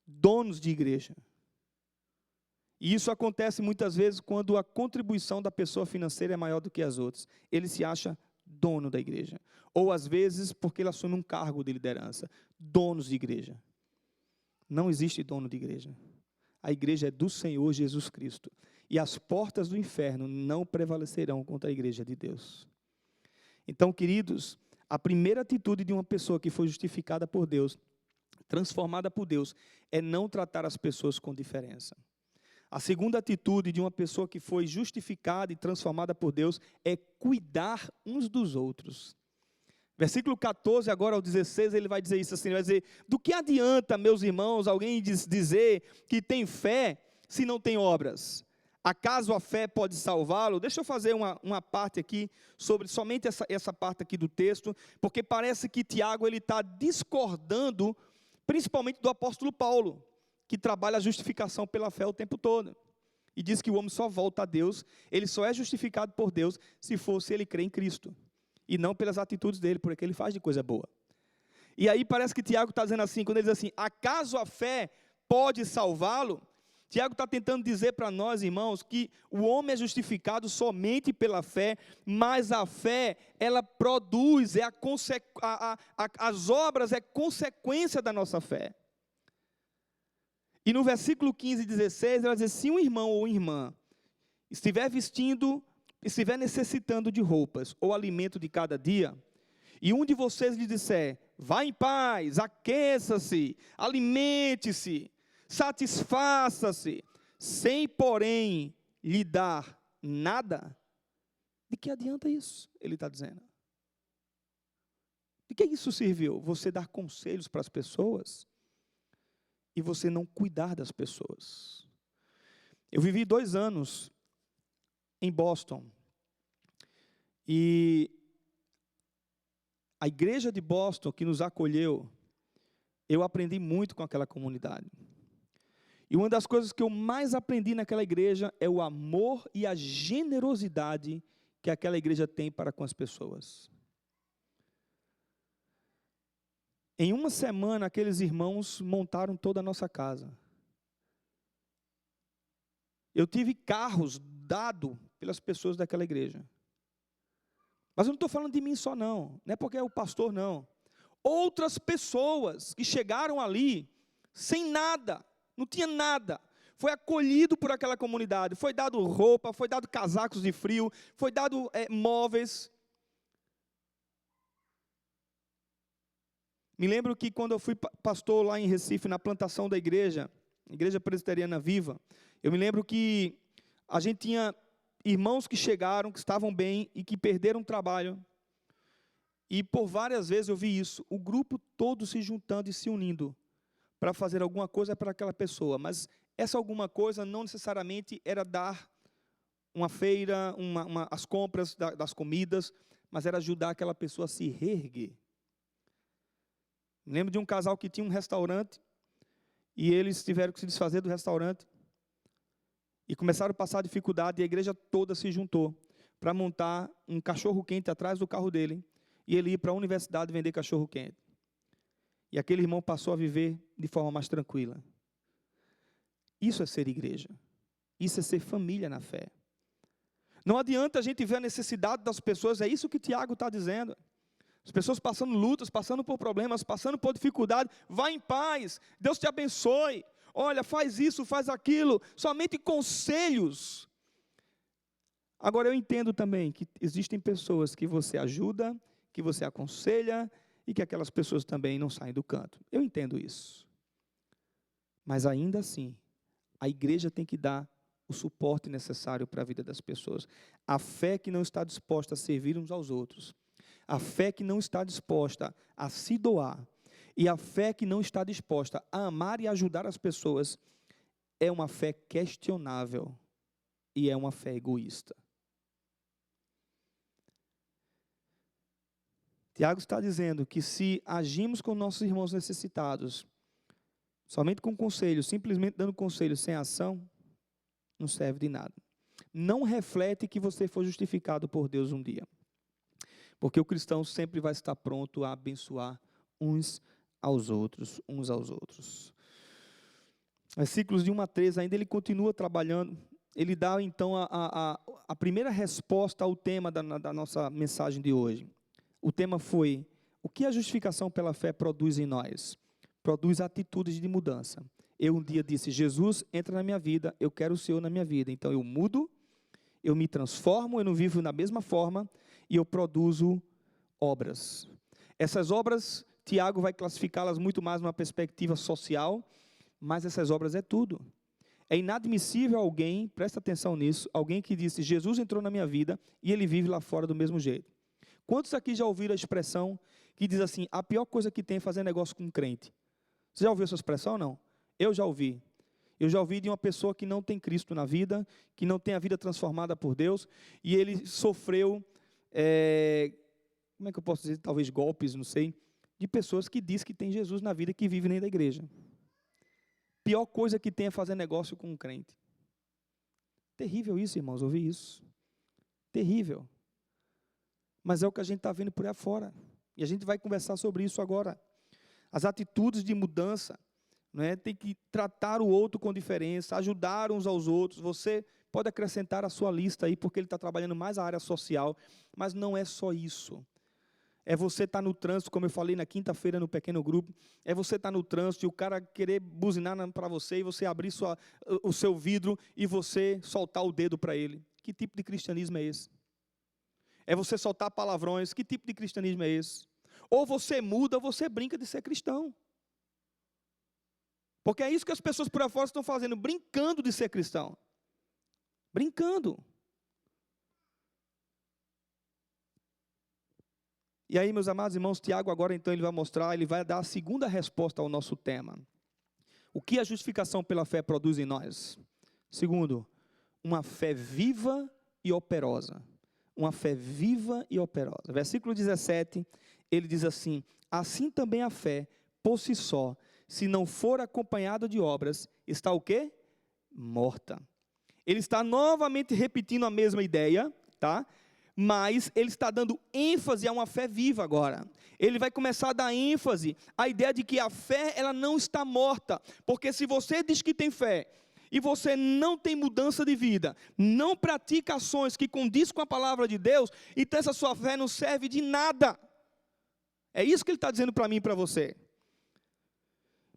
donos de igreja. E isso acontece muitas vezes quando a contribuição da pessoa financeira é maior do que as outras. Ele se acha dono da igreja. Ou às vezes porque ele assume um cargo de liderança. Donos de igreja. Não existe dono de igreja. A igreja é do Senhor Jesus Cristo. E as portas do inferno não prevalecerão contra a igreja de Deus. Então, queridos, a primeira atitude de uma pessoa que foi justificada por Deus, transformada por Deus, é não tratar as pessoas com diferença. A segunda atitude de uma pessoa que foi justificada e transformada por Deus é cuidar uns dos outros. Versículo 14, agora ao 16, ele vai dizer isso assim, ele vai dizer: do que adianta, meus irmãos, alguém dizer que tem fé se não tem obras? Acaso a fé pode salvá-lo? Deixa eu fazer uma parte aqui, sobre somente essa parte aqui do texto, porque parece que Tiago está discordando, principalmente do apóstolo Paulo, que trabalha a justificação pela fé o tempo todo. E diz que o homem só volta a Deus, ele só é justificado por Deus se ele crê em Cristo. E não pelas atitudes dele, porque ele faz de coisa boa. E aí parece que Tiago está dizendo assim, quando ele diz assim: acaso a fé pode salvá-lo? Tiago está tentando dizer para nós, irmãos, que o homem é justificado somente pela fé, mas a fé, ela produz, as obras é consequência da nossa fé. E no versículo 15 e 16, ela diz: se um irmão ou irmã estiver vestindo estiver necessitando de roupas ou alimento de cada dia, e um de vocês lhe disser, vá em paz, aqueça-se, alimente-se, satisfaça-se, sem, porém, lhe dar nada, de que adianta isso? Ele está dizendo. De que isso serviu? Você dar conselhos para as pessoas e você não cuidar das pessoas. Eu vivi 2 anos em Boston e a igreja de Boston que nos acolheu, eu aprendi muito com aquela comunidade. E uma das coisas que eu mais aprendi naquela igreja é o amor e a generosidade que aquela igreja tem para com as pessoas. Em uma semana, aqueles irmãos montaram toda a nossa casa. Eu tive carros dados pelas pessoas daquela igreja. Mas eu não estou falando de mim só não é porque é o pastor não. Outras pessoas que chegaram ali sem nada, não tinha nada, foi acolhido por aquela comunidade, foi dado roupa, foi dado casacos de frio, foi dado móveis. Me lembro que quando eu fui pastor lá em Recife, na plantação da igreja presbiteriana viva, eu me lembro que a gente tinha irmãos que chegaram, que estavam bem e que perderam o trabalho. E por várias vezes eu vi isso, o grupo todo se juntando e se unindo para fazer alguma coisa para aquela pessoa. Mas essa alguma coisa não necessariamente era dar uma feira, as compras das comidas, mas era ajudar aquela pessoa a se reerguer. Me lembro de um casal que tinha um restaurante e eles tiveram que se desfazer do restaurante e começaram a passar dificuldade, e a igreja toda se juntou para montar um cachorro-quente atrás do carro dele, e ele ir para a universidade vender cachorro-quente. E aquele irmão passou a viver de forma mais tranquila. Isso é ser igreja. Isso é ser família na fé. Não adianta a gente ver a necessidade das pessoas, é isso que Tiago está dizendo. As pessoas passando lutas, passando por problemas, passando por dificuldade, vá em paz, Deus te abençoe. Olha, faz isso, faz aquilo, somente conselhos. Agora eu entendo também que existem pessoas que você ajuda, que você aconselha, e que aquelas pessoas também não saem do canto. Eu entendo isso. Mas ainda assim, a igreja tem que dar o suporte necessário para a vida das pessoas. A fé que não está disposta a servir uns aos outros, a fé que não está disposta a se doar, e a fé que não está disposta a amar e ajudar as pessoas, é uma fé questionável e é uma fé egoísta. Tiago está dizendo que se agimos com nossos irmãos necessitados, somente com conselho, simplesmente dando conselho sem ação, não serve de nada. Não reflete que você foi justificado por Deus um dia. Porque o cristão sempre vai estar pronto a abençoar uns aos outros. Versículos de 1 a 3, ainda ele continua trabalhando. Ele dá então a primeira resposta ao tema da nossa mensagem de hoje. O tema foi, o que a justificação pela fé produz em nós? Produz atitudes de mudança. Eu um dia disse, Jesus, entra na minha vida, eu quero o Senhor na minha vida. Então eu mudo, eu me transformo, eu não vivo na mesma forma e eu produzo obras. Essas obras, Tiago vai classificá-las muito mais numa perspectiva social, mas essas obras é tudo. É inadmissível alguém, presta atenção nisso, alguém que disse, Jesus entrou na minha vida e ele vive lá fora do mesmo jeito. Quantos aqui já ouviram a expressão que diz assim, a pior coisa que tem é fazer negócio com um crente? Você já ouviu essa expressão ou não? Eu já ouvi. Eu já ouvi de uma pessoa que não tem Cristo na vida, que não tem a vida transformada por Deus, e ele sofreu, como é que eu posso dizer, talvez golpes, não sei, de pessoas que dizem que tem Jesus na vida e que vivem dentro da igreja. Pior coisa que tem é fazer negócio com um crente. Terrível isso, irmãos, ouvir isso. Terrível. Mas é o que a gente está vendo por aí fora. E a gente vai conversar sobre isso agora. As atitudes de mudança, não é? Tem que tratar o outro com diferença, ajudar uns aos outros. Você pode acrescentar a sua lista aí, porque ele está trabalhando mais a área social, mas não é só isso. É você estar no trânsito, como eu falei na quinta-feira no pequeno grupo, é você estar no trânsito e o cara querer buzinar para você, e você abrir o seu vidro e você soltar o dedo para ele. que tipo de cristianismo é esse? É você soltar palavrões, que tipo de cristianismo é esse? Ou você muda, ou você brinca de ser cristão. Porque é isso que as pessoas por aí fora estão fazendo, brincando de ser cristão. Brincando. E aí, meus amados irmãos, Tiago agora então ele vai mostrar, ele vai dar a segunda resposta ao nosso tema. O que a justificação pela fé produz em nós? Segundo, uma fé viva e operosa. Uma fé viva e operosa. Versículo 17, ele diz assim: assim também a fé, por si só, se não for acompanhada de obras, está o quê? Morta. Ele está novamente repetindo a mesma ideia, tá? Mas ele está dando ênfase a uma fé viva agora. Ele vai começar a dar ênfase à ideia de que a fé, ela não está morta. Porque se você diz que tem fé, e você não tem mudança de vida, não pratica ações que condiz com a palavra de Deus, então essa sua fé não serve de nada. É isso que ele está dizendo para mim e para você.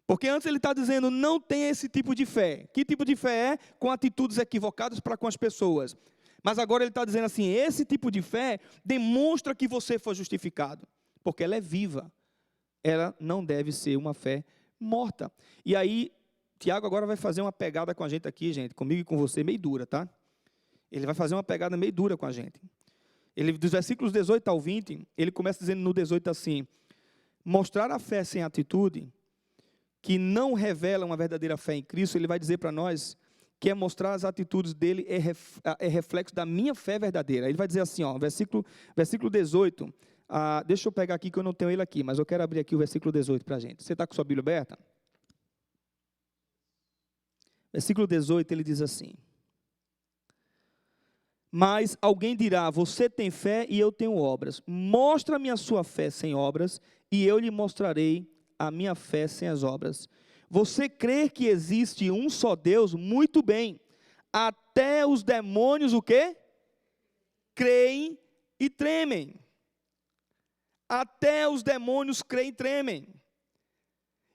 Porque antes ele está dizendo, não tem esse tipo de fé. Que tipo de fé é? Com atitudes equivocadas para com as pessoas. Mas agora ele está dizendo assim, esse tipo de fé demonstra que você foi justificado. Porque ela é viva. Ela não deve ser uma fé morta. E aí, Tiago agora vai fazer uma pegada com a gente aqui, gente, comigo e com você, meio dura, tá? Ele vai fazer uma pegada meio dura com a gente. Ele, dos versículos 18 ao 20, ele começa dizendo no 18 assim, mostrar a fé sem atitude, que não revela uma verdadeira fé em Cristo, ele vai dizer para nós que é mostrar as atitudes dele é reflexo da minha fé verdadeira. Ele vai dizer assim, ó, versículo 18, deixa eu pegar aqui que eu não tenho ele aqui, mas eu quero abrir aqui o versículo 18 para a gente. Você está com sua Bíblia aberta? Versículo 18, ele diz assim, mas alguém dirá, você tem fé e eu tenho obras. Mostra-me a sua fé sem obras e eu lhe mostrarei a minha fé sem as obras. Você crê que existe um só Deus? Muito bem. Até os demônios o quê? Creem e tremem. Até os demônios creem e tremem.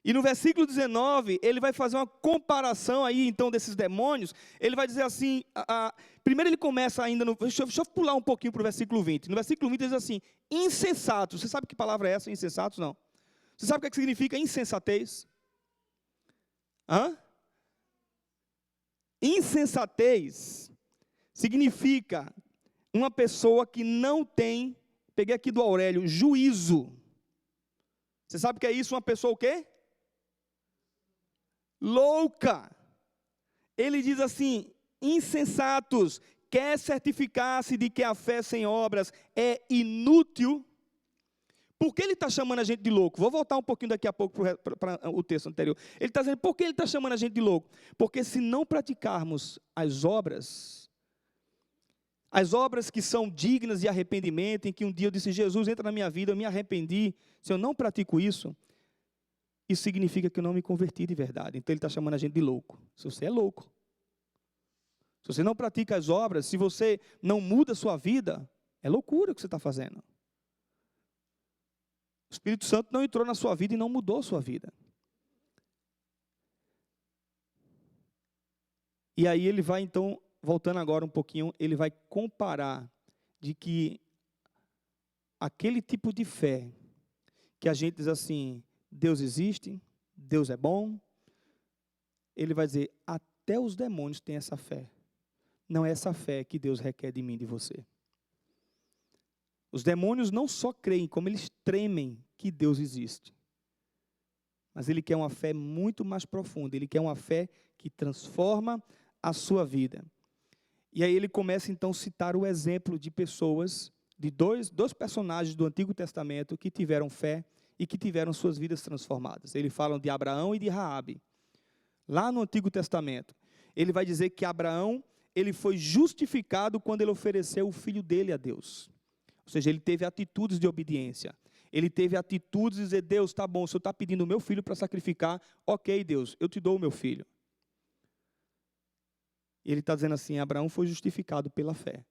E no versículo 19, ele vai fazer uma comparação aí, então, desses demônios. Ele vai dizer assim, primeiro ele começa ainda, deixa eu pular um pouquinho para o versículo 20. No versículo 20 ele diz assim, insensatos. Você sabe que palavra é essa, insensatos? Não. Você sabe o que significa insensatez? Insensatez significa uma pessoa que não tem, peguei aqui do Aurélio, juízo. Você sabe o que é isso? Uma pessoa o quê? Louca. Ele diz assim, insensatos, quer certificar-se de que a fé sem obras é inútil? Por que ele está chamando a gente de louco? Vou voltar um pouquinho daqui a pouco para o texto anterior. Ele está dizendo, por que ele está chamando a gente de louco? Porque se não praticarmos as obras que são dignas de arrependimento, em que um dia eu disse, Jesus, entra na minha vida, eu me arrependi, se eu não pratico isso significa que eu não me converti de verdade. Então ele está chamando a gente de louco. Se você é louco, se você não pratica as obras, se você não muda a sua vida, é loucura o que você está fazendo. O Espírito Santo não entrou na sua vida e não mudou a sua vida. E aí ele vai então, voltando agora um pouquinho, ele vai comparar de que aquele tipo de fé que a gente diz assim, Deus existe, Deus é bom, ele vai dizer, até os demônios têm essa fé. Não é essa fé que Deus requer de mim e de você. Os demônios não só creem, como eles tremem que Deus existe. Mas ele quer uma fé muito mais profunda, ele quer uma fé que transforma a sua vida. E aí ele começa então a citar o exemplo de pessoas, de dois personagens do Antigo Testamento que tiveram fé e que tiveram suas vidas transformadas. Ele fala de Abraão e de Raabe. Lá no Antigo Testamento, ele vai dizer que Abraão, ele foi justificado quando ele ofereceu o filho dele a Deus. Ou seja, ele teve atitudes de obediência. Ele teve atitudes de dizer, Deus, tá bom, o Senhor está pedindo o meu filho para sacrificar, ok, Deus, eu te dou o meu filho. Ele está dizendo assim, Abraão foi justificado pela fé.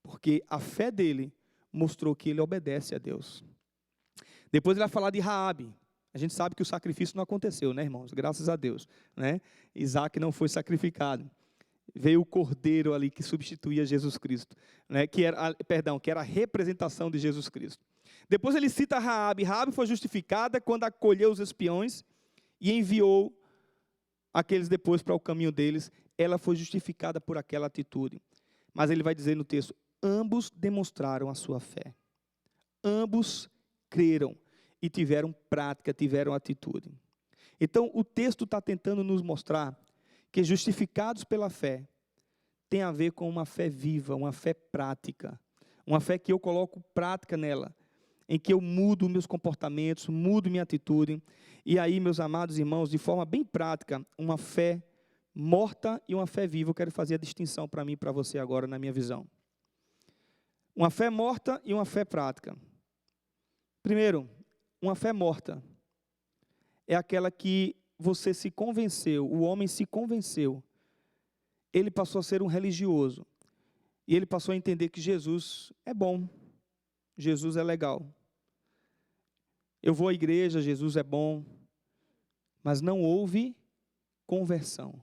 Porque a fé dele mostrou que ele obedece a Deus. Depois ele vai falar de Raabe. A gente sabe que o sacrifício não aconteceu, né, irmãos? Graças a Deus, né? Isaac não foi sacrificado. veio o cordeiro ali que substituía Jesus Cristo, né? que era a representação de Jesus Cristo. Depois ele cita Raabe. Raabe foi justificada quando acolheu os espiões e enviou aqueles depois para o caminho deles. Ela foi justificada por aquela atitude. Mas ele vai dizer no texto, ambos demonstraram a sua fé. Ambos creram e tiveram prática, tiveram atitude. Então, o texto está tentando nos mostrar que justificados pela fé tem a ver com uma fé viva, uma fé prática, uma fé que eu coloco prática nela, em que eu mudo meus comportamentos, mudo minha atitude. E aí, meus amados irmãos, de forma bem prática, uma fé morta e uma fé viva. Eu quero fazer a distinção para mim e para você agora, na minha visão. Uma fé morta e uma fé prática. Primeiro, uma fé morta é aquela que você se convenceu, o homem se convenceu, ele passou a ser um religioso, e ele passou a entender que Jesus é bom, Jesus é legal. Eu vou à igreja, Jesus é bom, mas não houve conversão.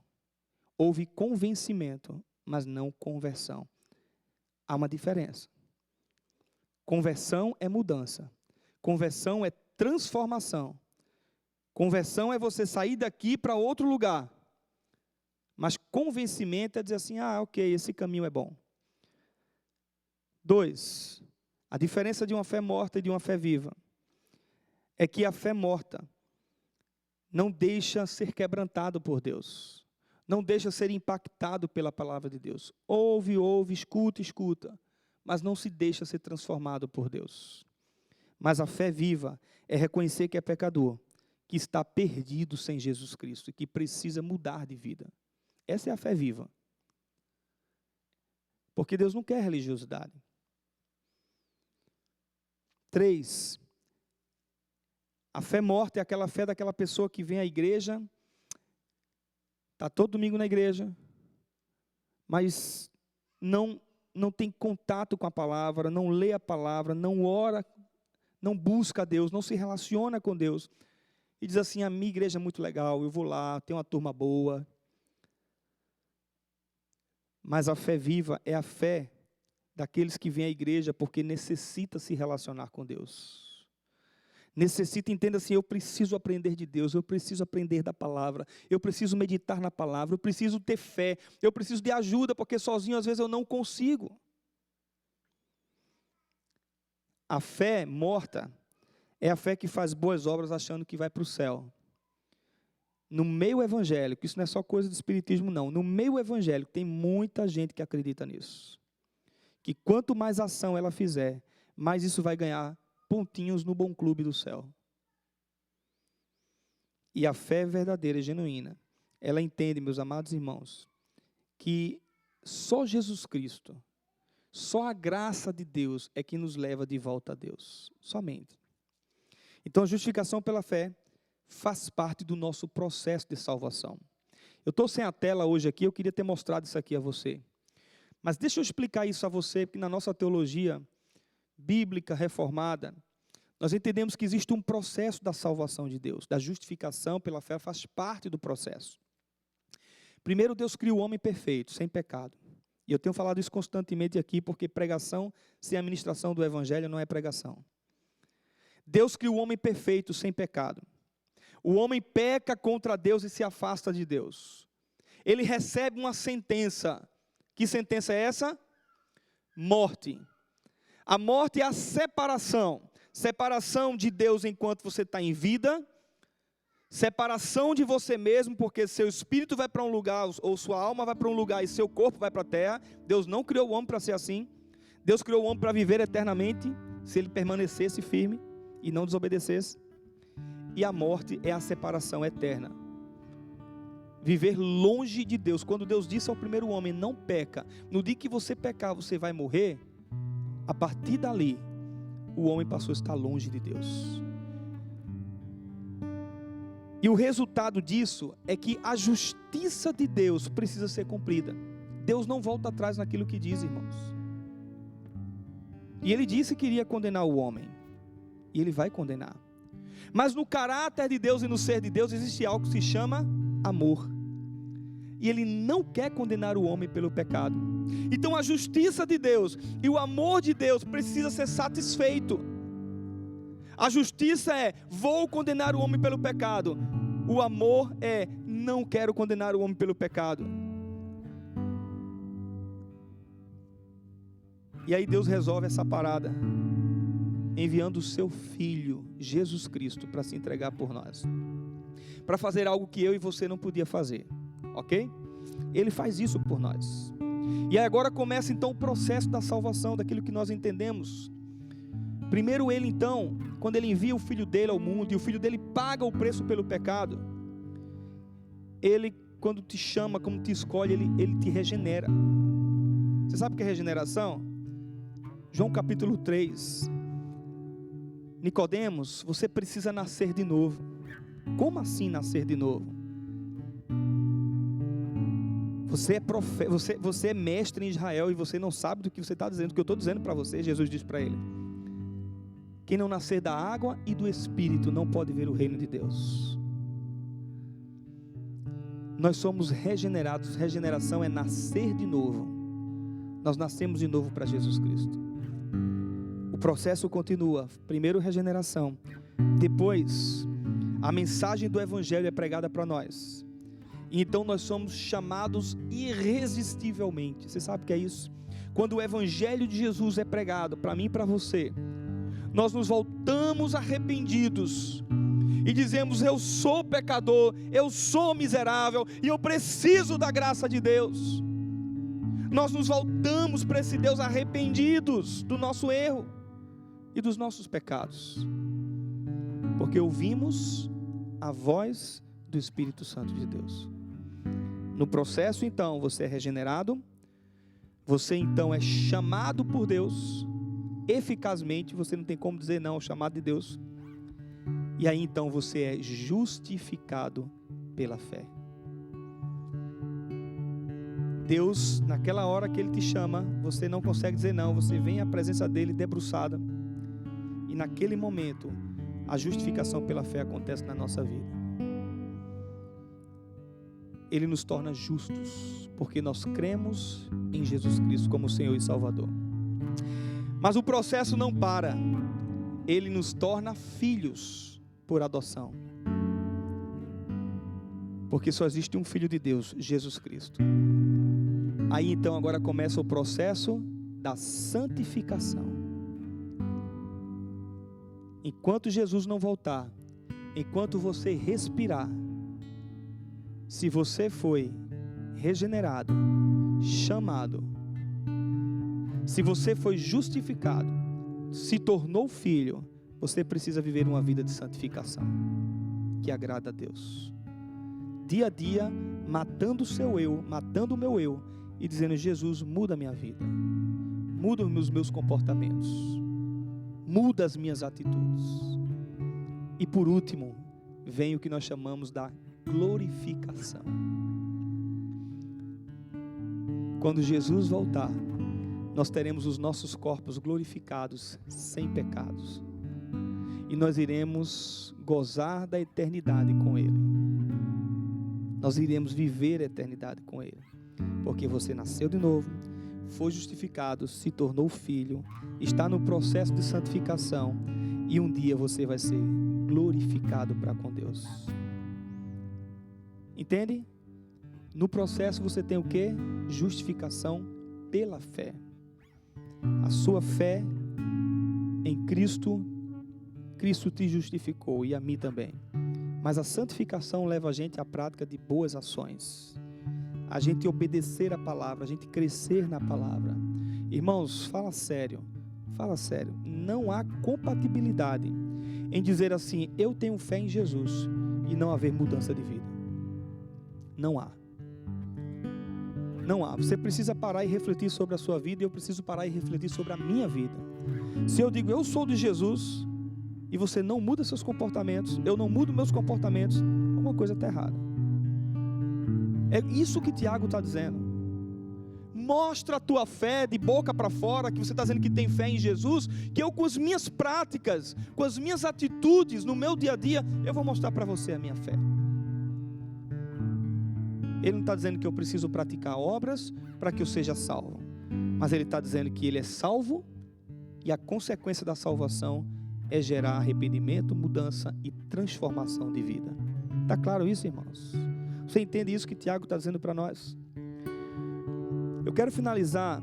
Houve convencimento, mas não conversão. Há uma diferença. Conversão é mudança. Conversão é transformação. Conversão é você sair daqui para outro lugar. Mas convencimento é dizer assim, ok, esse caminho é bom. 2, a diferença de uma fé morta e de uma fé viva é que a fé morta não deixa ser quebrantado por Deus. Não deixa ser impactado pela palavra de Deus. Ouve, escuta, mas não se deixa ser transformado por Deus. Mas a fé viva é reconhecer que é pecador, que está perdido sem Jesus Cristo e que precisa mudar de vida. Essa é a fé viva. Porque Deus não quer religiosidade. 3, a fé morta é aquela fé daquela pessoa que vem à igreja, está todo domingo na igreja, mas não tem contato com a palavra, não lê a palavra, não ora, não busca a Deus, não se relaciona com Deus, e diz assim, a minha igreja é muito legal, eu vou lá, tem uma turma boa. Mas a fé viva é a fé daqueles que vêm à igreja porque necessita se relacionar com Deus. Necessita, entenda assim, eu preciso aprender de Deus, eu preciso aprender da palavra, eu preciso meditar na palavra, eu preciso ter fé, eu preciso de ajuda, porque sozinho às vezes eu não consigo. A fé morta é a fé que faz boas obras achando que vai para o céu. No meio evangélico, isso não é só coisa de espiritismo não, no meio evangélico tem muita gente que acredita nisso. Que quanto mais ação ela fizer, mais isso vai ganhar pontinhos no bom clube do céu. E a fé verdadeira e genuína, ela entende, meus amados irmãos, que só Jesus Cristo, só a graça de Deus é que nos leva de volta a Deus, somente. Então a justificação pela fé faz parte do nosso processo de salvação. Eu estou sem a tela hoje aqui, eu queria ter mostrado isso aqui a você. Mas deixa eu explicar isso a você, porque na nossa teologia bíblica reformada, nós entendemos que existe um processo da salvação de Deus, da justificação pela fé faz parte do processo. Primeiro, Deus criou o homem perfeito, sem pecado. E eu tenho falado isso constantemente aqui, porque pregação sem administração do evangelho não é pregação. Deus criou o homem perfeito, sem pecado. O homem peca contra Deus e se afasta de Deus. Ele recebe uma sentença. Que sentença é essa? Morte. A morte é a separação. Separação de Deus enquanto você está em vida. Separação de você mesmo, porque seu espírito vai para um lugar, ou sua alma vai para um lugar e seu corpo vai para a terra. Deus não criou o homem para ser assim. Deus criou o homem para viver eternamente, se ele permanecesse firme e não desobedecesse. E a morte é a separação eterna. Viver longe de Deus. Quando Deus disse ao primeiro homem, não peca, no dia que você pecar, você vai morrer. A partir dali, o homem passou a estar longe de Deus. E o resultado disso é que a justiça de Deus precisa ser cumprida. Deus não volta atrás naquilo que diz, irmãos. E ele disse que iria condenar o homem. E ele vai condenar. Mas no caráter de Deus e no ser de Deus existe algo que se chama amor. e Ele não quer condenar o homem pelo pecado. Então a justiça de Deus e o amor de Deus precisa ser satisfeito. A justiça é: vou condenar o homem pelo pecado. O amor é: não quero condenar o homem pelo pecado. E aí Deus resolve essa parada, enviando o seu Filho, Jesus Cristo, para se entregar por nós, para fazer algo que eu e você não podia fazer, ok? Ele faz isso por nós. E aí agora começa então o processo da salvação, daquilo que nós entendemos. Primeiro Ele então, quando Ele envia o Filho dele ao mundo, e o Filho dele paga o preço pelo pecado, Ele, quando te chama, como te escolhe, Ele te regenera. Você sabe o que é regeneração? João capítulo 3, Nicodemos, você precisa nascer de novo. Como assim nascer de novo? Você é mestre em Israel e você não sabe do que você está dizendo, o que eu estou dizendo para você. Jesus disse para ele: quem não nascer da água e do Espírito não pode ver o reino de Deus. Nós somos regenerados. Regeneração é nascer de novo. Nós nascemos de novo para Jesus Cristo. O processo continua. Primeiro regeneração, depois a mensagem do Evangelho é pregada para nós, e então nós somos chamados irresistivelmente. Você sabe o que é isso? Quando o Evangelho de Jesus é pregado para mim e para você, nós nos voltamos arrependidos e dizemos: eu sou pecador, eu sou miserável e eu preciso da graça de Deus. Nós nos voltamos para esse Deus arrependidos do nosso erro e dos nossos pecados, porque ouvimos a voz do Espírito Santo de Deus. No processo então, você é regenerado, você então é chamado por Deus, eficazmente, você não tem como dizer não ao chamado de Deus, e aí então você é justificado pela fé. Deus, naquela hora que Ele te chama, você não consegue dizer não, você vem à presença dEle debruçada, e naquele momento, a justificação pela fé acontece na nossa vida. Ele nos torna justos, porque nós cremos em Jesus Cristo como Senhor e Salvador. Mas o processo não para, Ele nos torna filhos por adoção, porque só existe um Filho de Deus, Jesus Cristo. Aí então agora começa o processo da santificação. Enquanto Jesus não voltar, enquanto você respirar, se você foi regenerado, chamado, se você foi justificado, se tornou filho, você precisa viver uma vida de santificação, que agrada a Deus. Dia a dia, matando o seu eu, matando o meu eu, e dizendo: Jesus, muda a minha vida, muda os meus comportamentos, muda as minhas atitudes. E por último, vem o que nós chamamos da glorificação. Quando Jesus voltar, nós teremos os nossos corpos glorificados, sem pecados, e nós iremos gozar da eternidade com Ele. Nós iremos viver a eternidade com Ele, porque você nasceu de novo, foi justificado, se tornou filho, está no processo de santificação, e um dia você vai ser glorificado para com Deus. Entende? No processo você tem o quê? Justificação pela fé. A sua fé em Cristo, Cristo te justificou, e a mim também. Mas a santificação leva a gente à prática de boas ações, a gente obedecer a palavra, a gente crescer na palavra. Irmãos, fala sério, não há compatibilidade em dizer assim: eu tenho fé em Jesus, e não haver mudança de vida. Não há. Você precisa parar e refletir sobre a sua vida, e eu preciso parar e refletir sobre a minha vida. Se eu digo: eu sou de Jesus, e você não muda seus comportamentos, eu não mudo meus comportamentos, alguma coisa está errada. É isso que Tiago está dizendo. Mostra a tua fé de boca para fora, que você está dizendo que tem fé em Jesus, que eu, com as minhas práticas, com as minhas atitudes, no meu dia a dia, eu vou mostrar para você a minha fé. Ele não está dizendo que eu preciso praticar obras para que eu seja salvo, mas ele está dizendo que ele é salvo e a consequência da salvação é gerar arrependimento, mudança e transformação de vida. Está claro isso, irmãos? Você entende isso que Tiago está dizendo para nós? Eu quero finalizar.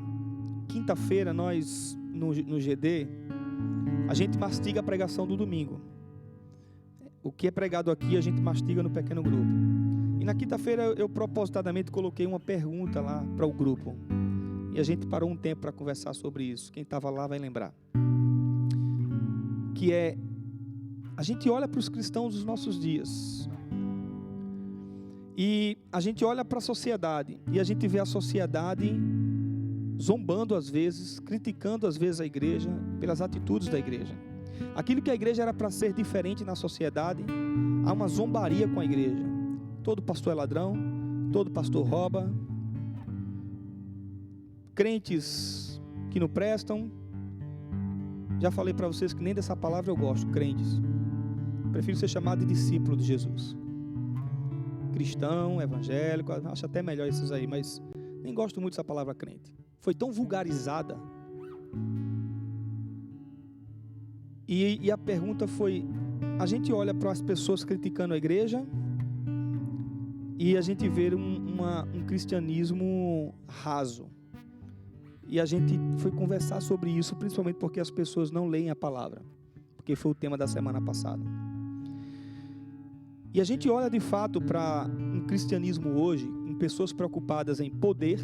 Quinta-feira nós no GD a gente mastiga a pregação do domingo. O que é pregado aqui a gente mastiga no pequeno grupo. E na quinta-feira eu propositadamente coloquei uma pergunta lá para o grupo. E a gente parou um tempo para conversar sobre isso. Quem estava lá vai lembrar. Que é, a gente olha para os cristãos dos nossos dias. E a gente olha para a sociedade. E a gente vê a sociedade zombando às vezes, criticando às vezes a igreja pelas atitudes da igreja. Aquilo que a igreja era para ser diferente na sociedade, há uma zombaria com a igreja. Todo pastor é ladrão, todo pastor rouba, crentes que não prestam. Já falei para vocês que nem dessa palavra eu gosto, crentes. Prefiro ser chamado de discípulo de Jesus. Cristão, evangélico, acho até melhor esses aí, mas nem gosto muito dessa palavra crente. Foi tão vulgarizada. E a pergunta foi, a gente olha para as pessoas criticando a igreja e a gente vê um cristianismo raso. E a gente foi conversar sobre isso, principalmente porque as pessoas não leem a palavra, porque foi o tema da semana passada. E a gente olha de fato para um cristianismo hoje, em pessoas preocupadas em poder,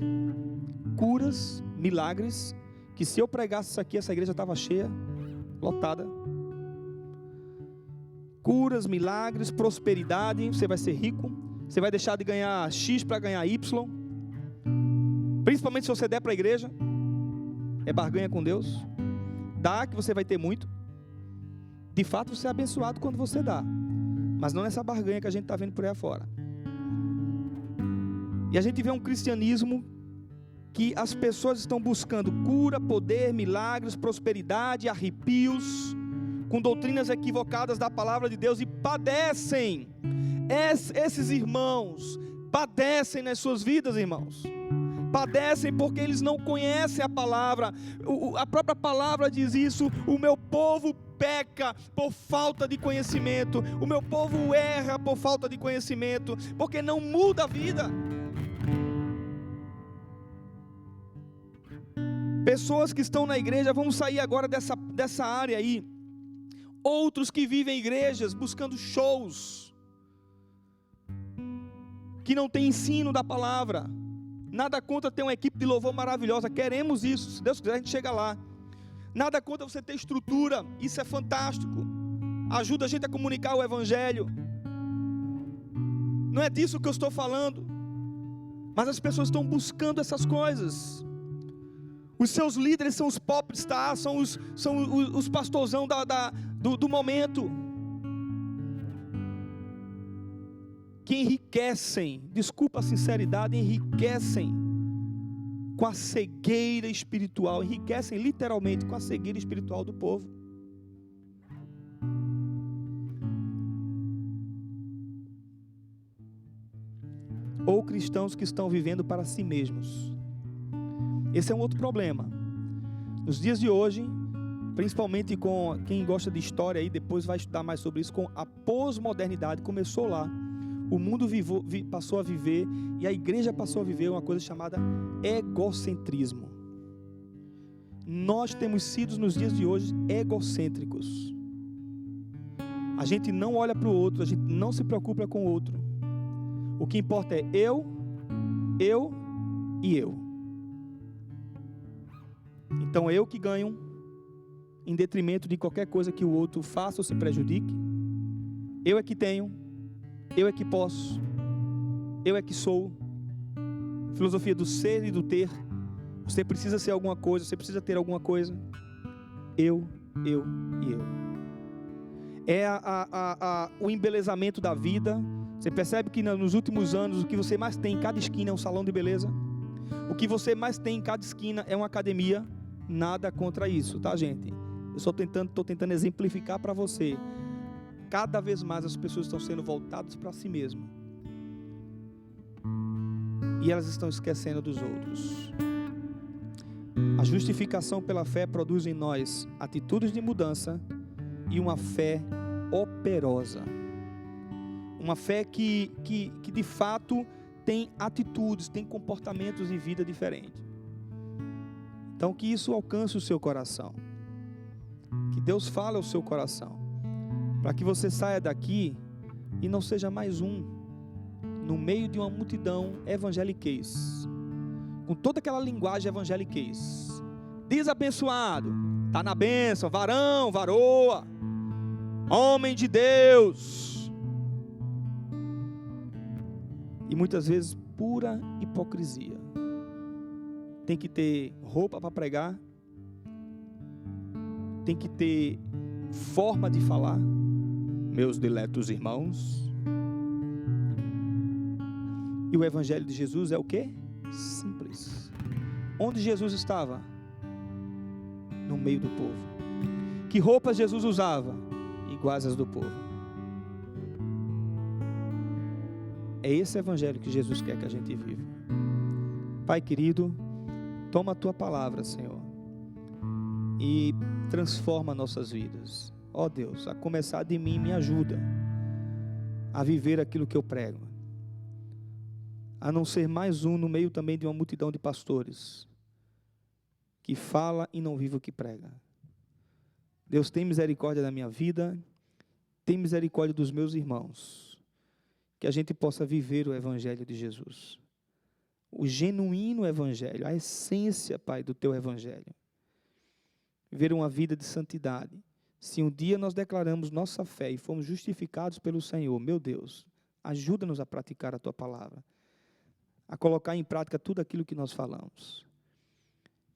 curas, milagres, que se eu pregasse isso aqui, essa igreja estava cheia, lotada. Curas, milagres, prosperidade, você vai ser rico, você vai deixar de ganhar X para ganhar Y, principalmente se você der para a igreja, é barganha com Deus, dá que você vai ter muito, de fato você é abençoado quando você dá, mas não nessa barganha que a gente está vendo por aí afora. E a gente vê um cristianismo que as pessoas estão buscando cura, poder, milagres, prosperidade, arrepios, com doutrinas equivocadas da palavra de Deus, e padecem. Esses irmãos padecem nas suas vidas, irmãos. Padecem porque eles não conhecem a palavra. A própria palavra diz isso: o meu povo peca por falta de conhecimento, o meu povo erra por falta de conhecimento, porque não muda a vida. Pessoas que estão na igreja, vamos sair agora dessa área aí. Outros que vivem em igrejas buscando shows, que não tem ensino da palavra. Nada contra ter uma equipe de louvor maravilhosa, queremos isso, se Deus quiser a gente chega lá. Nada contra você ter estrutura, isso é fantástico, ajuda a gente a comunicar o evangelho. Não é disso que eu estou falando, mas as pessoas estão buscando essas coisas. Os seus líderes são os popstars, são os pastorzão do momento, que enriquecem, desculpa a sinceridade, enriquecem com a cegueira espiritual, enriquecem literalmente com a cegueira espiritual do povo. Ou cristãos que estão vivendo para si mesmos. Esse é um outro problema. Nos dias de hoje, principalmente com quem gosta de história aí, depois vai estudar mais sobre isso, com a pós-modernidade, começou lá. O mundo passou a viver, e a igreja passou a viver uma coisa chamada egocentrismo. Nós temos sido nos dias de hoje egocêntricos. A gente não olha para o outro, a gente não se preocupa com o outro. O que importa é eu e eu. Então eu que ganho, em detrimento de qualquer coisa que o outro faça ou se prejudique. Eu é que tenho, eu é que posso, eu é que sou. Filosofia do ser e do ter. Você precisa ser alguma coisa, você precisa ter alguma coisa. Eu e eu. É o embelezamento da vida. Você percebe que nos últimos anos o que você mais tem em cada esquina é um salão de beleza. O que você mais tem em cada esquina é uma academia. Nada contra isso, tá, gente? Eu estou tentando exemplificar para você. Cada vez mais as pessoas estão sendo voltadas para si mesmas. e elas estão esquecendo dos outros. A justificação pela fé produz em nós atitudes de mudança e uma fé operosa. Uma fé que de fato tem atitudes, tem comportamentos de vida diferentes. Então que isso alcance o seu coração. Que Deus fale ao seu coração. Para que você saia daqui e não seja mais um no meio de uma multidão evangeliquez. Com toda aquela linguagem evangeliquez. Desabençoado, está na bênção, varão, varoa, homem de Deus. E muitas vezes pura hipocrisia. Tem que ter roupa para pregar, tem que ter forma de falar, meus diletos irmãos. E o evangelho de Jesus é o quê? Simples. Onde Jesus estava? No meio do povo. Que roupas Jesus usava? Iguais às do povo. É esse evangelho que Jesus quer que a gente viva. Pai querido, toma a tua palavra, Senhor, e transforma nossas vidas. Ó Deus, a começar de mim, me ajuda a viver aquilo que eu prego, a não ser mais um no meio também de uma multidão de pastores que fala e não vive o que prega. Deus, tem misericórdia da minha vida, tem misericórdia dos meus irmãos, que a gente possa viver o evangelho de Jesus, o genuíno evangelho, a essência, Pai, do teu evangelho. Viver uma vida de santidade. Se um dia nós declaramos nossa fé e fomos justificados pelo Senhor, meu Deus, ajuda-nos a praticar a tua palavra, a colocar em prática tudo aquilo que nós falamos.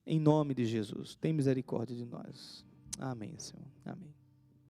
Em nome de Jesus, tem misericórdia de nós. Amém, Senhor. Amém.